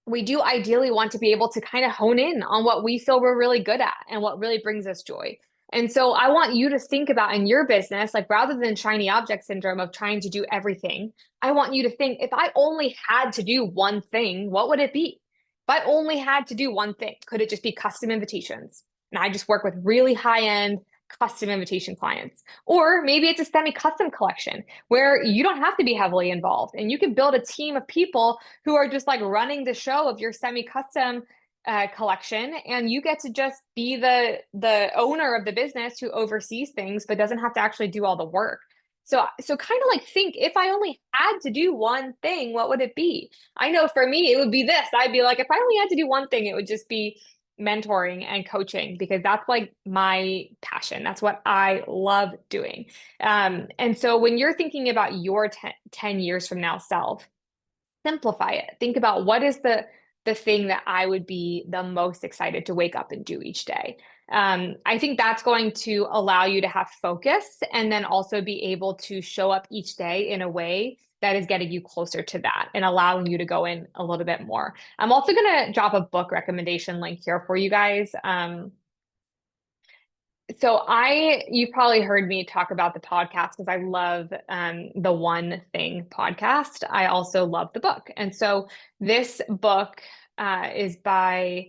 Speaker 2: kind of hone in on what we feel we're really good at and what really brings us joy. And so I want you to think about in your business, like rather than shiny object syndrome of trying to do everything, I want you to think if I only had to do one thing, what would it be? If I only had to do one thing, could it just be custom invitations? And I just work with really high end custom invitation clients. Or maybe it's a semi-custom collection where you don't have to be heavily involved and you can build a team of people who are just like running the show of your semi-custom collection, and you get to just be the owner of the business who oversees things but doesn't have to actually do all the work. So kind of like think if I only had to do one thing, what would it be? I know for me it would be this. I'd be like, if I only had to do one thing, it would just be mentoring and coaching because that's like my passion. That's what I love doing. And so when you're thinking about your 10 years from now self, simplify it. Think about what is the thing that I would be the most excited to wake up and do each day. I think that's going to allow you to have focus and then also be able to show up each day in a way that is getting you closer to that and allowing you to go in a little bit more. I'm also going to drop a book recommendation link here for you guys. You've probably heard me talk about the podcast because I love the One Thing podcast. I also love the book. And so this book is by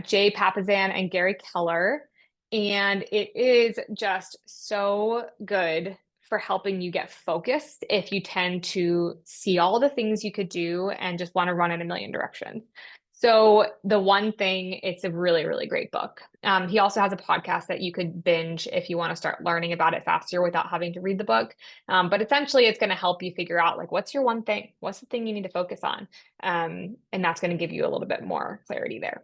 Speaker 2: Jay Papasan and Gary Keller. And it is just so good for helping you get focused if you tend to see all the things you could do and just want to run in a million directions. So the One Thing, it's a really, really great book. He also has a podcast that you could binge if you want to start learning about it faster without having to read the book. But essentially, it's going to help you figure out like, what's your one thing? What's the thing you need to focus on? And that's going to give you a little bit more clarity there.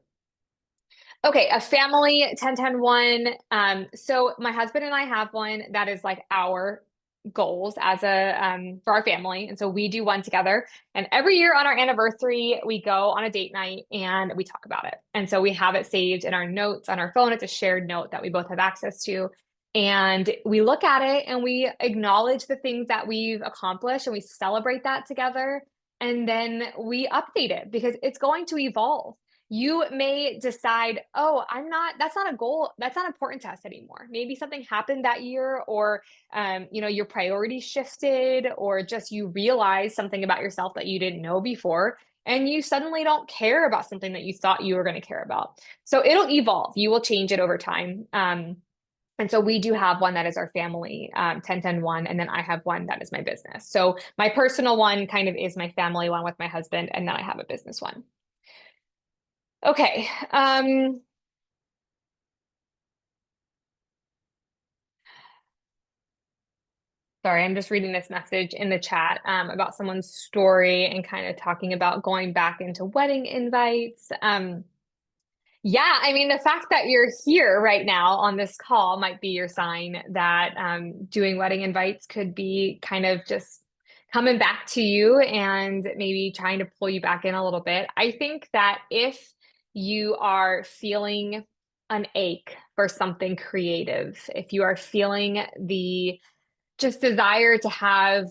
Speaker 2: Okay, a family 10-10-1. So my husband and I have one that is like our goals as a for our family. And so we do one together. And every year on our anniversary, we go on a date night and we talk about it. And so we have it saved in our notes on our phone. It's a shared note that we both have access to. And we look at it and we acknowledge the things that we've accomplished and we celebrate that together. And then we update it because it's going to evolve. You may decide, oh, that's not a goal. That's not important to us anymore. Maybe something happened that year, or, your priorities shifted, or just you realize something about yourself that you didn't know before. And you suddenly don't care about something that you thought you were going to care about. So it'll evolve. You will change it over time. And so we do have one that is our family 10-10-1, and then I have one that is my business. So my personal one kind of is my family one with my husband, and then I have a business one. Okay. Sorry, I'm just reading this message in the chat about someone's story and kind of talking about going back into wedding invites. Yeah, I mean, the fact that you're here right now on this call might be your sign that doing wedding invites could be kind of just coming back to you and maybe trying to pull you back in a little bit. I think that if you are feeling an ache for something creative, if you are feeling the just desire to have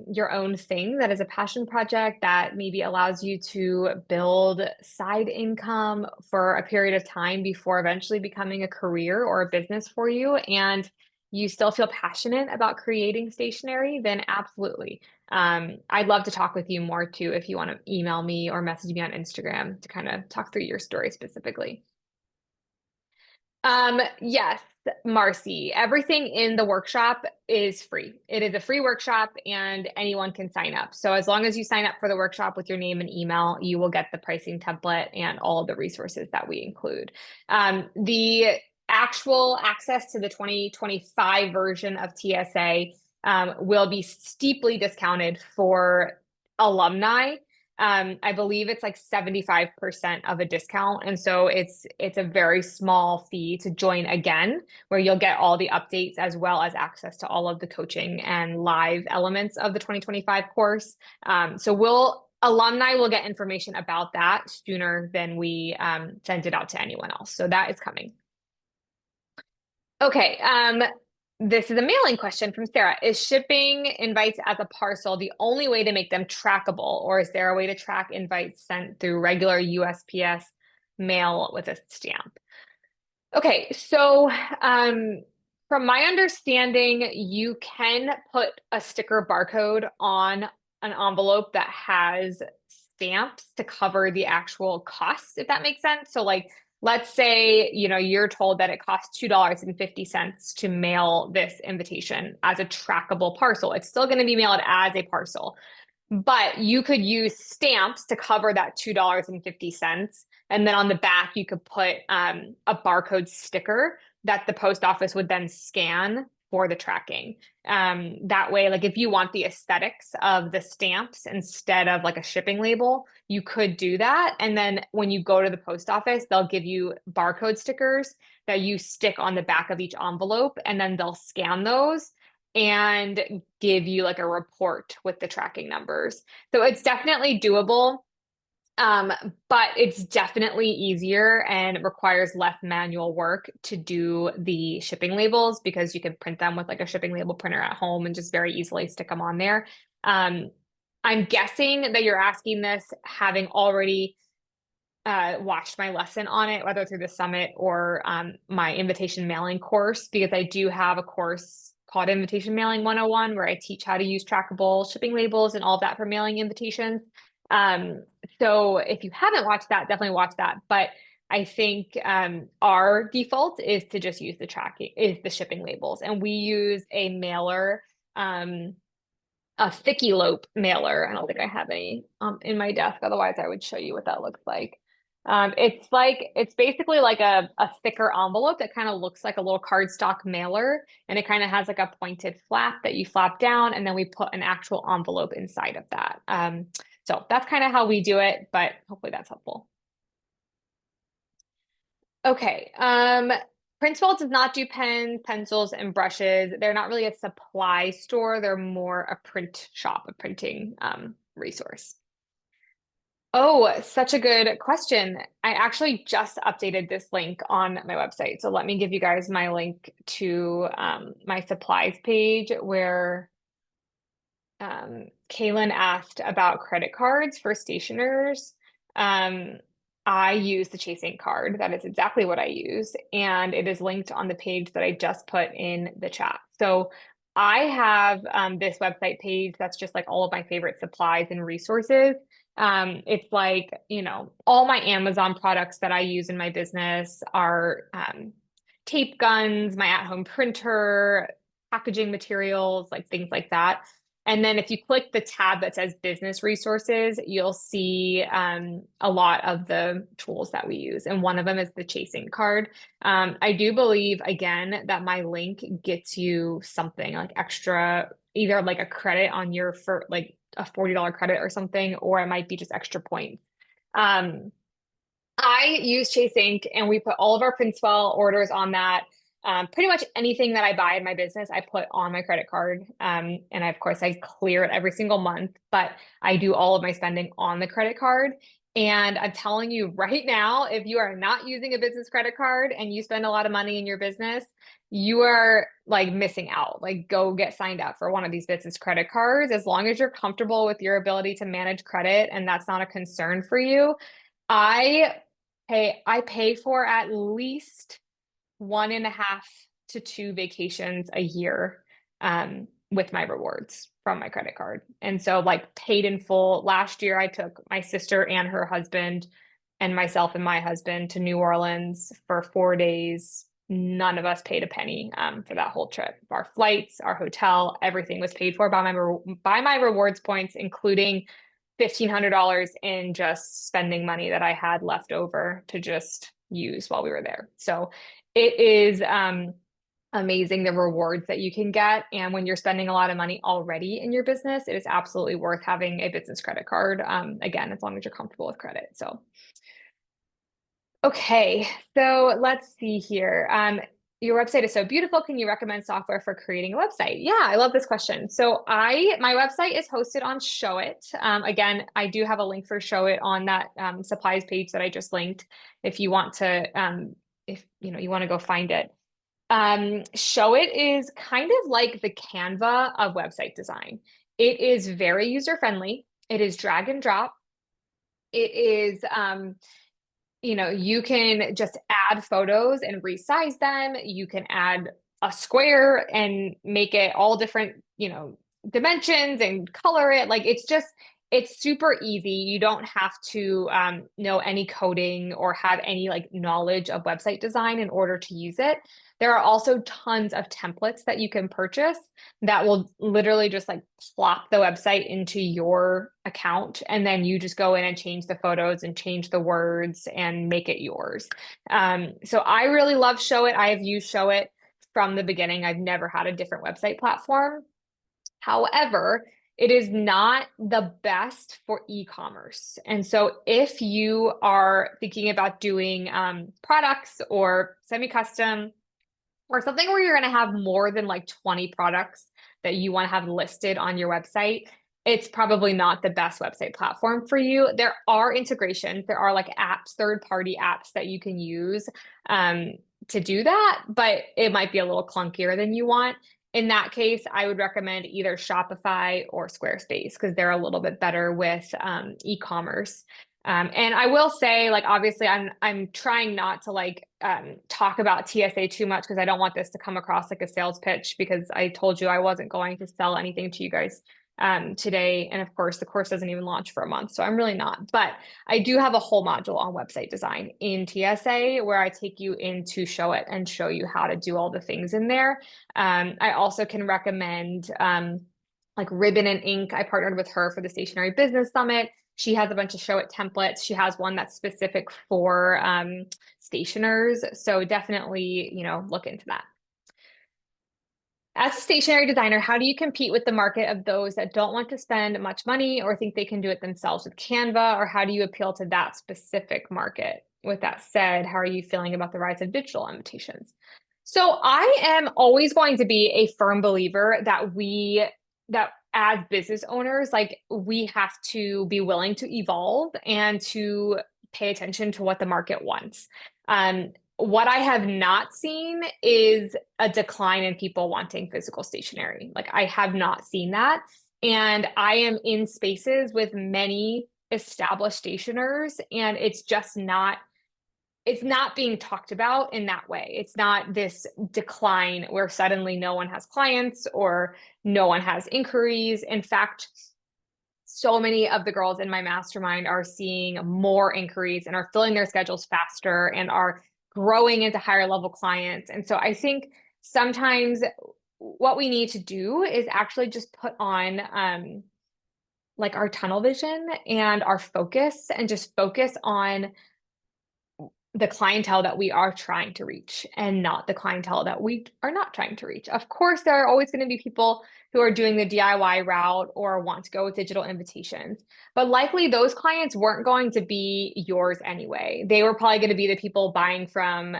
Speaker 2: your own thing that is a passion project that maybe allows you to build side income for a period of time before eventually becoming a career or a business for you, and you still feel passionate about creating stationery, then absolutely. I'd love to talk with you more too if you want to email me or message me on Instagram to kind of talk through your story specifically. Yes, Marcy, everything in the workshop is free. It is a free workshop and anyone can sign up. So as long as you sign up for the workshop with your name and email, you will get the pricing template and all of the resources that we include. The actual access to the 2025 version of TSA will be steeply discounted for alumni. I believe it's like 75% of a discount. And so it's a very small fee to join again, where you'll get all the updates as well as access to all of the coaching and live elements of the 2025 course. So alumni will get information about that sooner than we send it out to anyone else. So that is coming. Okay, this is a mailing question from Sarah. Is shipping invites as a parcel the only way to make them trackable, or is there a way to track invites sent through regular USPS mail with a stamp? Okay, so from my understanding, you can put a sticker barcode on an envelope that has stamps to cover the actual cost, if that makes sense. So like, let's say, you're told that it costs $2.50 to mail this invitation as a trackable parcel. It's still going to be mailed as a parcel, but you could use stamps to cover that $2.50. And then on the back, you could put a barcode sticker that the post office would then scan for the tracking. That way, like if you want the aesthetics of the stamps instead of like a shipping label, you could do that. And then when you go to the post office, they'll give you barcode stickers that you stick on the back of each envelope, and then they'll scan those and give you like a report with the tracking numbers. So it's definitely doable. But it's definitely easier and requires less manual work to do the shipping labels because you can print them with like a shipping label printer at home and just very easily stick them on there. I'm guessing that you're asking this having already watched my lesson on it, whether through the summit or my invitation mailing course, because I do have a course called Invitation Mailing 101 where I teach how to use trackable shipping labels and all of that for mailing invitations. So if you haven't watched that, definitely watch that. But I think our default is to just use the shipping labels. And we use a mailer, a Thicky-Lope mailer. I don't think I have any in my desk. Otherwise, I would show you what that looks like. It's basically like a thicker envelope that kind of looks like a little cardstock mailer. And it kind of has like a pointed flap that you flap down, and then we put an actual envelope inside of that. So that's kind of how we do it, but hopefully that's helpful. Okay. Printwell does not do pens, pencils, and brushes. They're not really a supply store. They're more a print shop, a printing resource. Oh, such a good question. I actually just updated this link on my website. So let me give you guys my link to my supplies page where Kaylin asked about credit cards for stationers. I use the Chase Ink card. That is exactly what I use. And it is linked on the page that I just put in the chat. So I have this website page that's just like all of my favorite supplies and resources. It's like, all my Amazon products that I use in my business are tape guns, my at-home printer, packaging materials, like things like that. And then if you click the tab that says business resources, you'll see a lot of the tools that we use. And one of them is the Chase Ink card. I do believe, again, that my link gets you something like extra, either like a credit on for like a $40 credit or something, or it might be just extra points. I use Chase Ink, and we put all of our Printswell orders on that. Pretty much anything that I buy in my business, I put on my credit card. Of course, I clear it every single month, but I do all of my spending on the credit card. And I'm telling you right now, if you are not using a business credit card and you spend a lot of money in your business, you are like missing out. Like, go get signed up for one of these business credit cards. As long as you're comfortable with your ability to manage credit and that's not a concern for you, I I pay for at least 1.5 to 2 vacations a year with my rewards from my credit card. And so, like, paid in full. Last year, I took my sister and her husband and myself and my husband to New Orleans for 4 days. None of us paid a penny for that whole trip. Our flights, our hotel, everything was paid for by my rewards points, including $1,500 in just spending money that I had left over to just use while we were there. So it is amazing the rewards that you can get. And when you're spending a lot of money already in your business, it is absolutely worth having a business credit card. Again, as long as you're comfortable with credit. So, okay, so let's see here. Your website is so beautiful. Can you recommend software for creating a website? Yeah, I love this question. So my website is hosted on Showit. Again, I do have a link for Showit on that supplies page that I just linked. If you want to, if you want to go find it. Showit is kind of like the Canva of website design. It is very user friendly. It is drag and drop. It is you can just add photos and resize them. You can add a square and make it all different, dimensions and color it. Like, it's super easy. You don't have to know any coding or have any like knowledge of website design in order to use it. There are also tons of templates that you can purchase that will literally just like plop the website into your account. And then you just go in and change the photos and change the words and make it yours. So I really love Showit. I have used Showit from the beginning. I've never had a different website platform. However, it is not the best for e-commerce. And so if you are thinking about doing products or semi-custom or something where you're going to have more than like 20 products that you want to have listed on your website, it's probably not the best website platform for you. There are integrations, there are like apps, third-party apps that you can use to do that, but it might be a little clunkier than you want. In that case, I would recommend either Shopify or Squarespace because they're a little bit better with e-commerce. And I will say, like, obviously, I'm trying not to like talk about TSA too much because I don't want this to come across like a sales pitch because I told you I wasn't going to sell anything to you guys today. And of course, the course doesn't even launch for a month, so I'm really not. But I do have a whole module on website design in TSA where I take you in to Showit and show you how to do all the things in there. I also can recommend like Ribbon and Ink. I partnered with her for the Stationary Business Summit. She has a bunch of Showit templates. She has one that's specific for stationers. So definitely, look into that. As a stationery designer, how do you compete with the market of those that don't want to spend much money or think they can do it themselves with Canva? Or how do you appeal to that specific market? With that said, how are you feeling about the rise of digital invitations? So I am always going to be a firm believer that as business owners, like, we have to be willing to evolve and to pay attention to what the market wants. What I have not seen is a decline in people wanting physical stationery. Like, I have not seen that. And I am in spaces with many established stationers, and it's not being talked about in that way. It's not this decline where suddenly no one has clients or no one has inquiries. In fact, so many of the girls in my mastermind are seeing more inquiries and are filling their schedules faster and are growing into higher level clients. And so I think sometimes what we need to do is actually just put on like our tunnel vision and our focus and just focus on the clientele that we are trying to reach and not the clientele that we are not trying to reach. Of course, there are always going to be people who are doing the DIY route or want to go with digital invitations, but likely those clients weren't going to be yours anyway. They were probably going to be the people buying from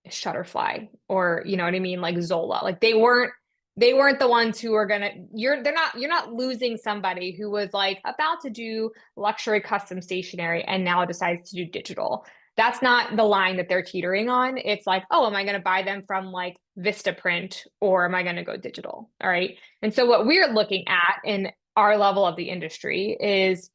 Speaker 2: Shutterfly or, you know what I mean, like Zola. Like, they weren't they weren't the ones who are gonna, you're not losing somebody who was like about to do luxury custom stationery and now decides to do digital. That's not the line that they're teetering on. It's like, oh, am I going to buy them from like Vistaprint or am I going to go digital? All right. And so what we're looking at in our level of the industry is,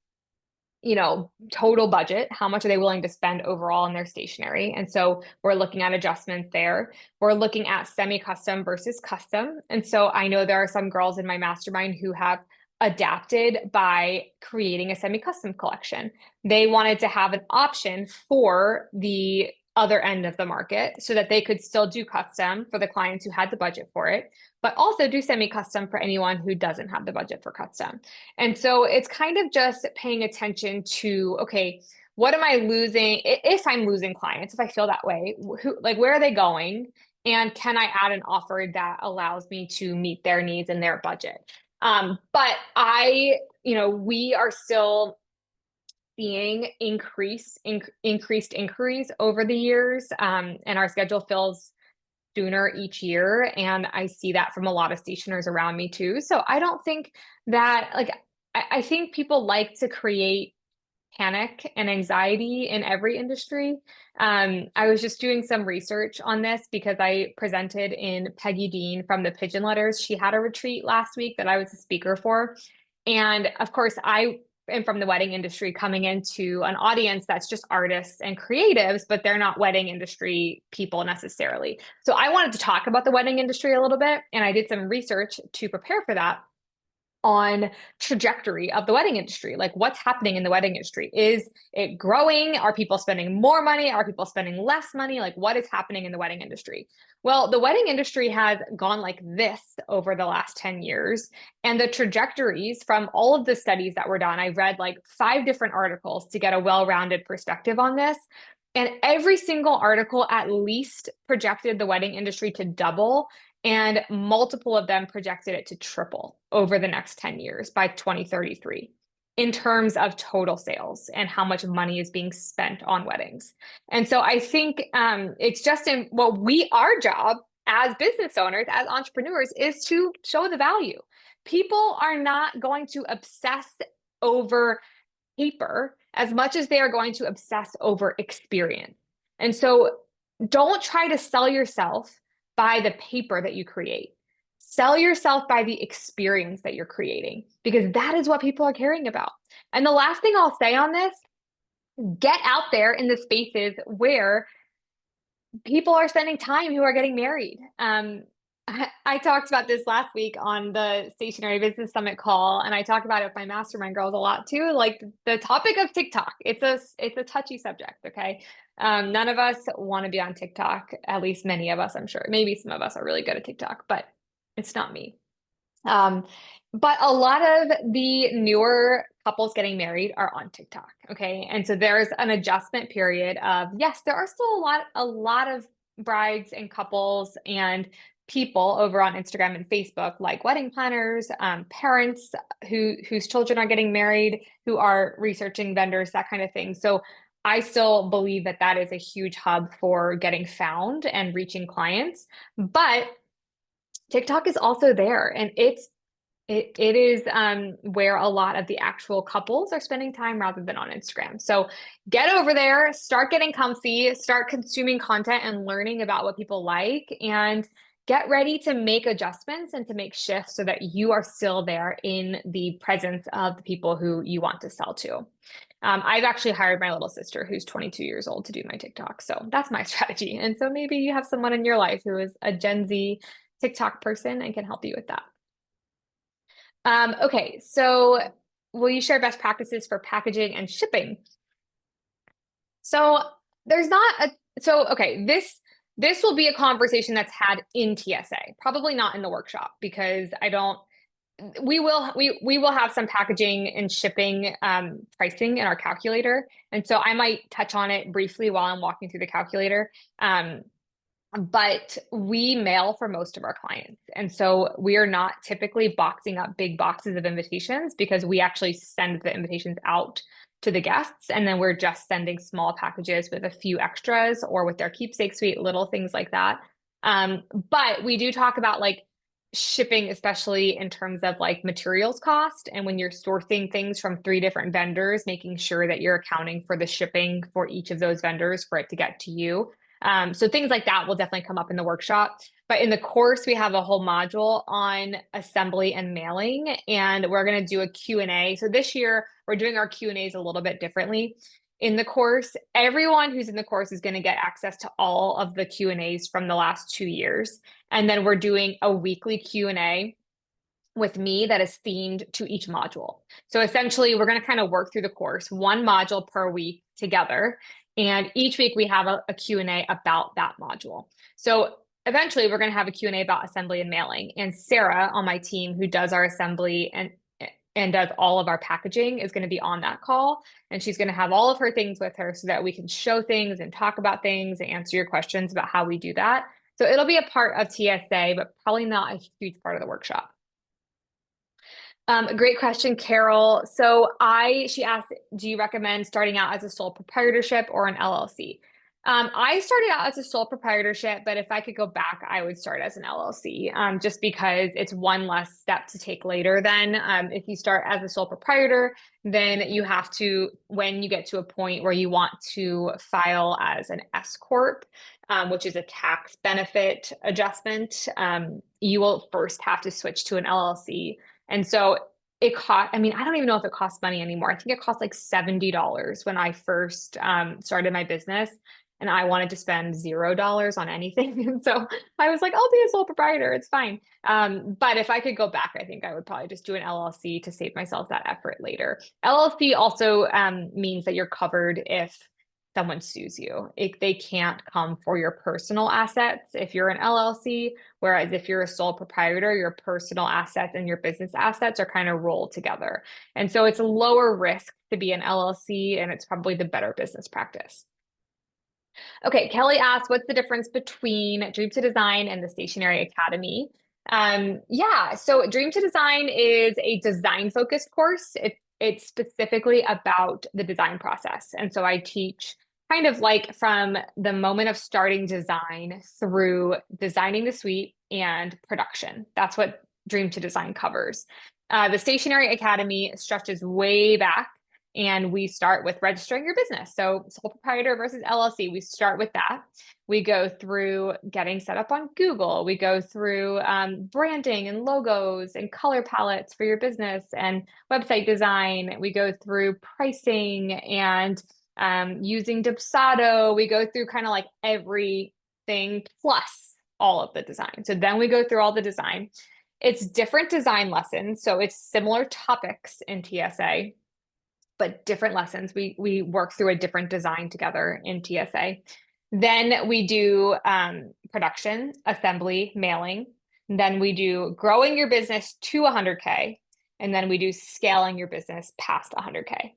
Speaker 2: total budget. How much are they willing to spend overall in their stationery? And so we're looking at adjustments there. We're looking at semi-custom versus custom. And so I know there are some girls in my mastermind who have adapted by creating a semi-custom collection. They wanted to have an option for the other end of the market so that they could still do custom for the clients who had the budget for it, but also do semi-custom for anyone who doesn't have the budget for custom. And so it's kind of just paying attention to, okay, what am I losing? If I'm losing clients, if I feel that way, where are they going? And can I add an offer that allows me to meet their needs and their budget? But we are still seeing increased inquiries over the years, and our schedule fills sooner each year. And I see that from a lot of stationers around me too. So I don't think that, like, I think people like to create panic and anxiety in every industry. I was just doing some research on this because I presented in Peggy Dean from the Pigeon Letters. She had a retreat last week that I was a speaker for. And of course, I am from the wedding industry coming into an audience that's just artists and creatives, but they're not wedding industry people necessarily. So I wanted to talk about the wedding industry a little bit, and I did some research to prepare for that on trajectory of the wedding industry. Like, what's happening in the wedding industry? Is it growing? Are people spending more money? Are people spending less money? Like, what is happening in the wedding industry? Well, the wedding industry has gone like this over the last 10 years. And the trajectories from all of the studies that were done, I read like 5 different articles to get a well-rounded perspective on this. And every single article at least projected the wedding industry to double, and multiple of them projected it to triple over the next 10 years by 2033 in terms of total sales and how much money is being spent on weddings. And so I think it's just our job as business owners, as entrepreneurs, is to show the value. People are not going to obsess over paper as much as they are going to obsess over experience. And so don't try to sell yourself by the paper that you create. Sell yourself by the experience that you're creating, because that is what people are caring about. And the last thing I'll say on this, get out there in the spaces where people are spending time who are getting married. I talked about this last week on the Stationary Business Summit call, and I talk about it with my mastermind girls a lot too. Like, the topic of TikTok, it's a touchy subject. Okay. None of us want to be on TikTok, at least many of us, I'm sure. Maybe some of us are really good at TikTok, but it's not me. But a lot of the newer couples getting married are on TikTok. Okay. And so there's an adjustment period of, yes, there are still a lot of brides and couples and people over on Instagram and Facebook, like wedding planners, parents whose children are getting married, who are researching vendors, that kind of thing. So I still believe that that is a huge hub for getting found and reaching clients. But TikTok is also there, and it is where a lot of the actual couples are spending time rather than on Instagram. So get over there, start getting comfy, start consuming content and learning about what people like, and get ready to make adjustments and to make shifts so that you are still there in the presence of the people who you want to sell to. I've actually hired my little sister who's 22 years old to do my TikTok. So that's my strategy. And so maybe you have someone in your life who is a Gen Z TikTok person and can help you with that. Okay, so will you share best practices for packaging and shipping? So okay, this will be a conversation that's had in TSA, probably not in the workshop, because we will have some packaging and shipping pricing in our calculator. And so I might touch on it briefly while I'm walking through the calculator. But we mail for most of our clients. And so we are not typically boxing up big boxes of invitations, because we actually send the invitations out to the guests. And then we're just sending small packages with a few extras or with their keepsake suite, little things like that. But we do talk about, like, shipping, especially in terms of like materials cost. And when you're sourcing things from three different vendors, making sure that you're accounting for the shipping for each of those vendors for it to get to you. So things like that will definitely come up in the workshop. But in the course, we have a whole module on assembly and mailing, and we're going to do a Q&A. So this year, we're doing our Q&As a little bit differently. In the course, everyone who's in the course is going to get access to all of the Q&As from the last 2 years. And then we're doing a weekly Q&A with me that is themed to each module. So essentially, we're going to kind of work through the course, one module per week together. And each week we have a Q&A about that module. So eventually we're going to have a Q&A about assembly and mailing. And Sarah on my team, who does our assembly and does all of our packaging, is going to be on that call. And she's going to have all of her things with her so that we can show things and talk about things and answer your questions about how we do that. So it'll be a part of TSA, but probably not a huge part of the workshop. Great question, Carol. She asked, do you recommend starting out as a sole proprietorship or an LLC? I started out as a sole proprietorship, but if I could go back, I would start as an LLC, just because it's one less step to take later. Then, if you start as a sole proprietor, then you have to, when you get to a point where you want to file as an S corp, which is a tax benefit adjustment, you will first have to switch to an LLC. And so it cost, I mean, I don't even know if it costs money anymore. I think it cost like $70 when I first started my business, and I wanted to spend $0 on anything. And so I was like, I'll be a sole proprietor. It's fine. But if I could go back, I think I would probably just do an LLC to save myself that effort later. LLC also means that you're covered if someone sues you. They can't come for your personal assets if you're an LLC, whereas if you're a sole proprietor, your personal assets and your business assets are kind of rolled together. And so it's a lower risk to be an LLC, and it's probably the better business practice. Okay, Kelly asked, what's the difference between Dream to Design and the Stationery Academy? Yeah, so Dream to Design is a design-focused course. It's specifically about the design process. And so I teach kind of like from the moment of starting design through designing the suite and production. That's what Dream to Design covers. The Stationery Academy stretches way back, and we start with registering your business. So sole proprietor versus LLC, we start with that. We go through getting set up on Google. We go through branding and logos and color palettes for your business and website design. We go through pricing and using Dubsado. We go through kind of like everything plus all of the design. So then we go through all the design. It's different design lessons. So it's similar topics in TSA, but different lessons. We work through a different design together in TSA. Then we do production, assembly, mailing. Then we do growing your business to 100K. And then we do scaling your business past 100K.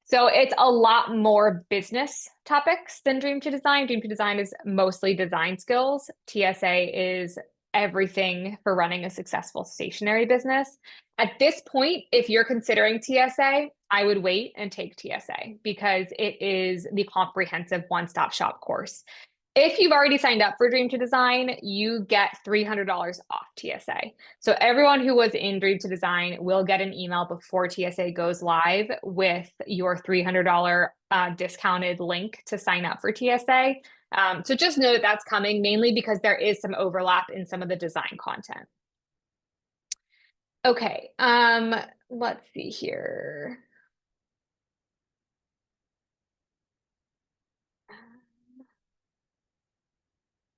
Speaker 2: So it's a lot more business topics than Dream to Design. Dream to Design is mostly design skills. TSA is everything for running a successful stationery business. At this point, if you're considering TSA, I would wait and take TSA because it is the comprehensive one-stop shop course. If you've already signed up for Dream to Design, you get $300 off TSA. So everyone who was in Dream to Design will get an email before TSA goes live with your $300 discounted link to sign up for TSA. So just know that that's coming, mainly because there is some overlap in some of the design content. Okay, let's see here.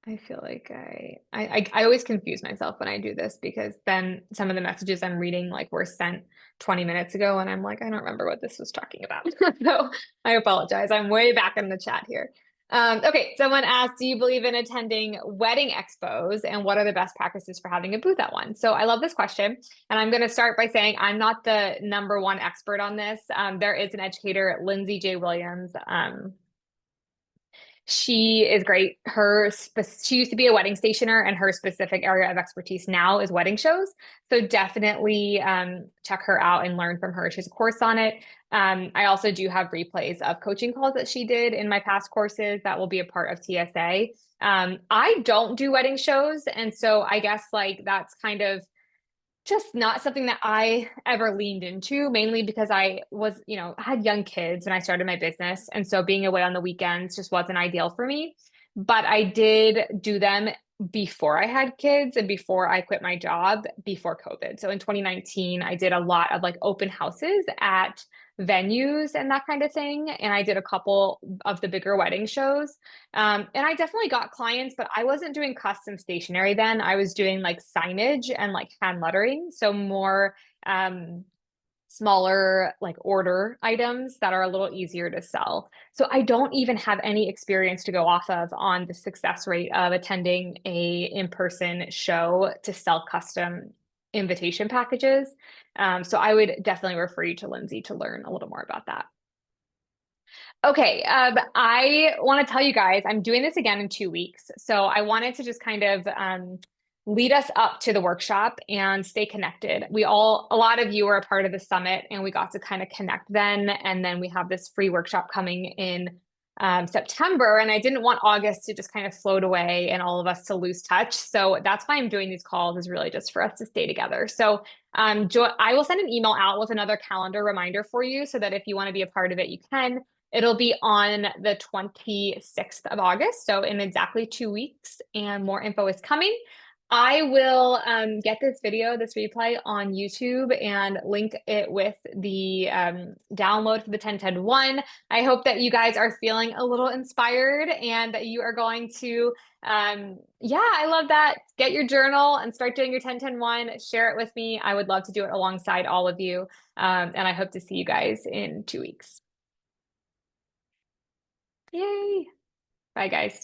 Speaker 2: I feel like I always confuse myself when I do this because then some of the messages I'm reading like were sent 20 minutes ago and I'm like, I don't remember what this was talking about. So I apologize. I'm way back in the chat here. Okay, someone asked, do you believe in attending wedding expos and what are the best practices for having a booth at one? So I love this question. And I'm going to start by saying I'm not the number one expert on this. There is an educator, Lindsay J. Williams. She is great. She used to be a wedding stationer, and her specific area of expertise now is wedding shows. So definitely check her out and learn from her. She has a course on it. I also do have replays of coaching calls that she did in my past courses that will be a part of TSA. I don't do wedding shows, and so I guess like that's kind of just not something that I ever leaned into, mainly because I was, had young kids when I started my business. And so being away on the weekends just wasn't ideal for me. But I did do them before I had kids and before I quit my job before COVID. So in 2019, I did a lot of like open houses at venues and that kind of thing. And I did a couple of the bigger wedding shows. And I definitely got clients, but I wasn't doing custom stationery then. I was doing like signage and like hand lettering. So more smaller like order items that are a little easier to sell. So I don't even have any experience to go off of on the success rate of attending a in-person show to sell custom invitation packages. So I would definitely refer you to Lindsay to learn a little more about that. Okay, I want to tell you guys, I'm doing this again in 2 weeks. So I wanted to just kind of lead us up to the workshop and stay connected. A lot of you were a part of the summit and we got to kind of connect then. And then we have this free workshop coming in September. And I didn't want August to just kind of float away and all of us to lose touch. So that's why I'm doing these calls, is really just for us to stay together. So I will send an email out with another calendar reminder for you so that if you want to be a part of it, you can. It'll be on the 26th of August, so in exactly 2 weeks, and more info is coming. I will get this replay on YouTube and link it with the download for the 10-10-1. I hope that you guys are feeling a little inspired and that you are going to, yeah, I love that. Get your journal and start doing your 10-10-1. Share it with me. I would love to do it alongside all of you. And I hope to see you guys in 2 weeks. Yay. Bye, guys.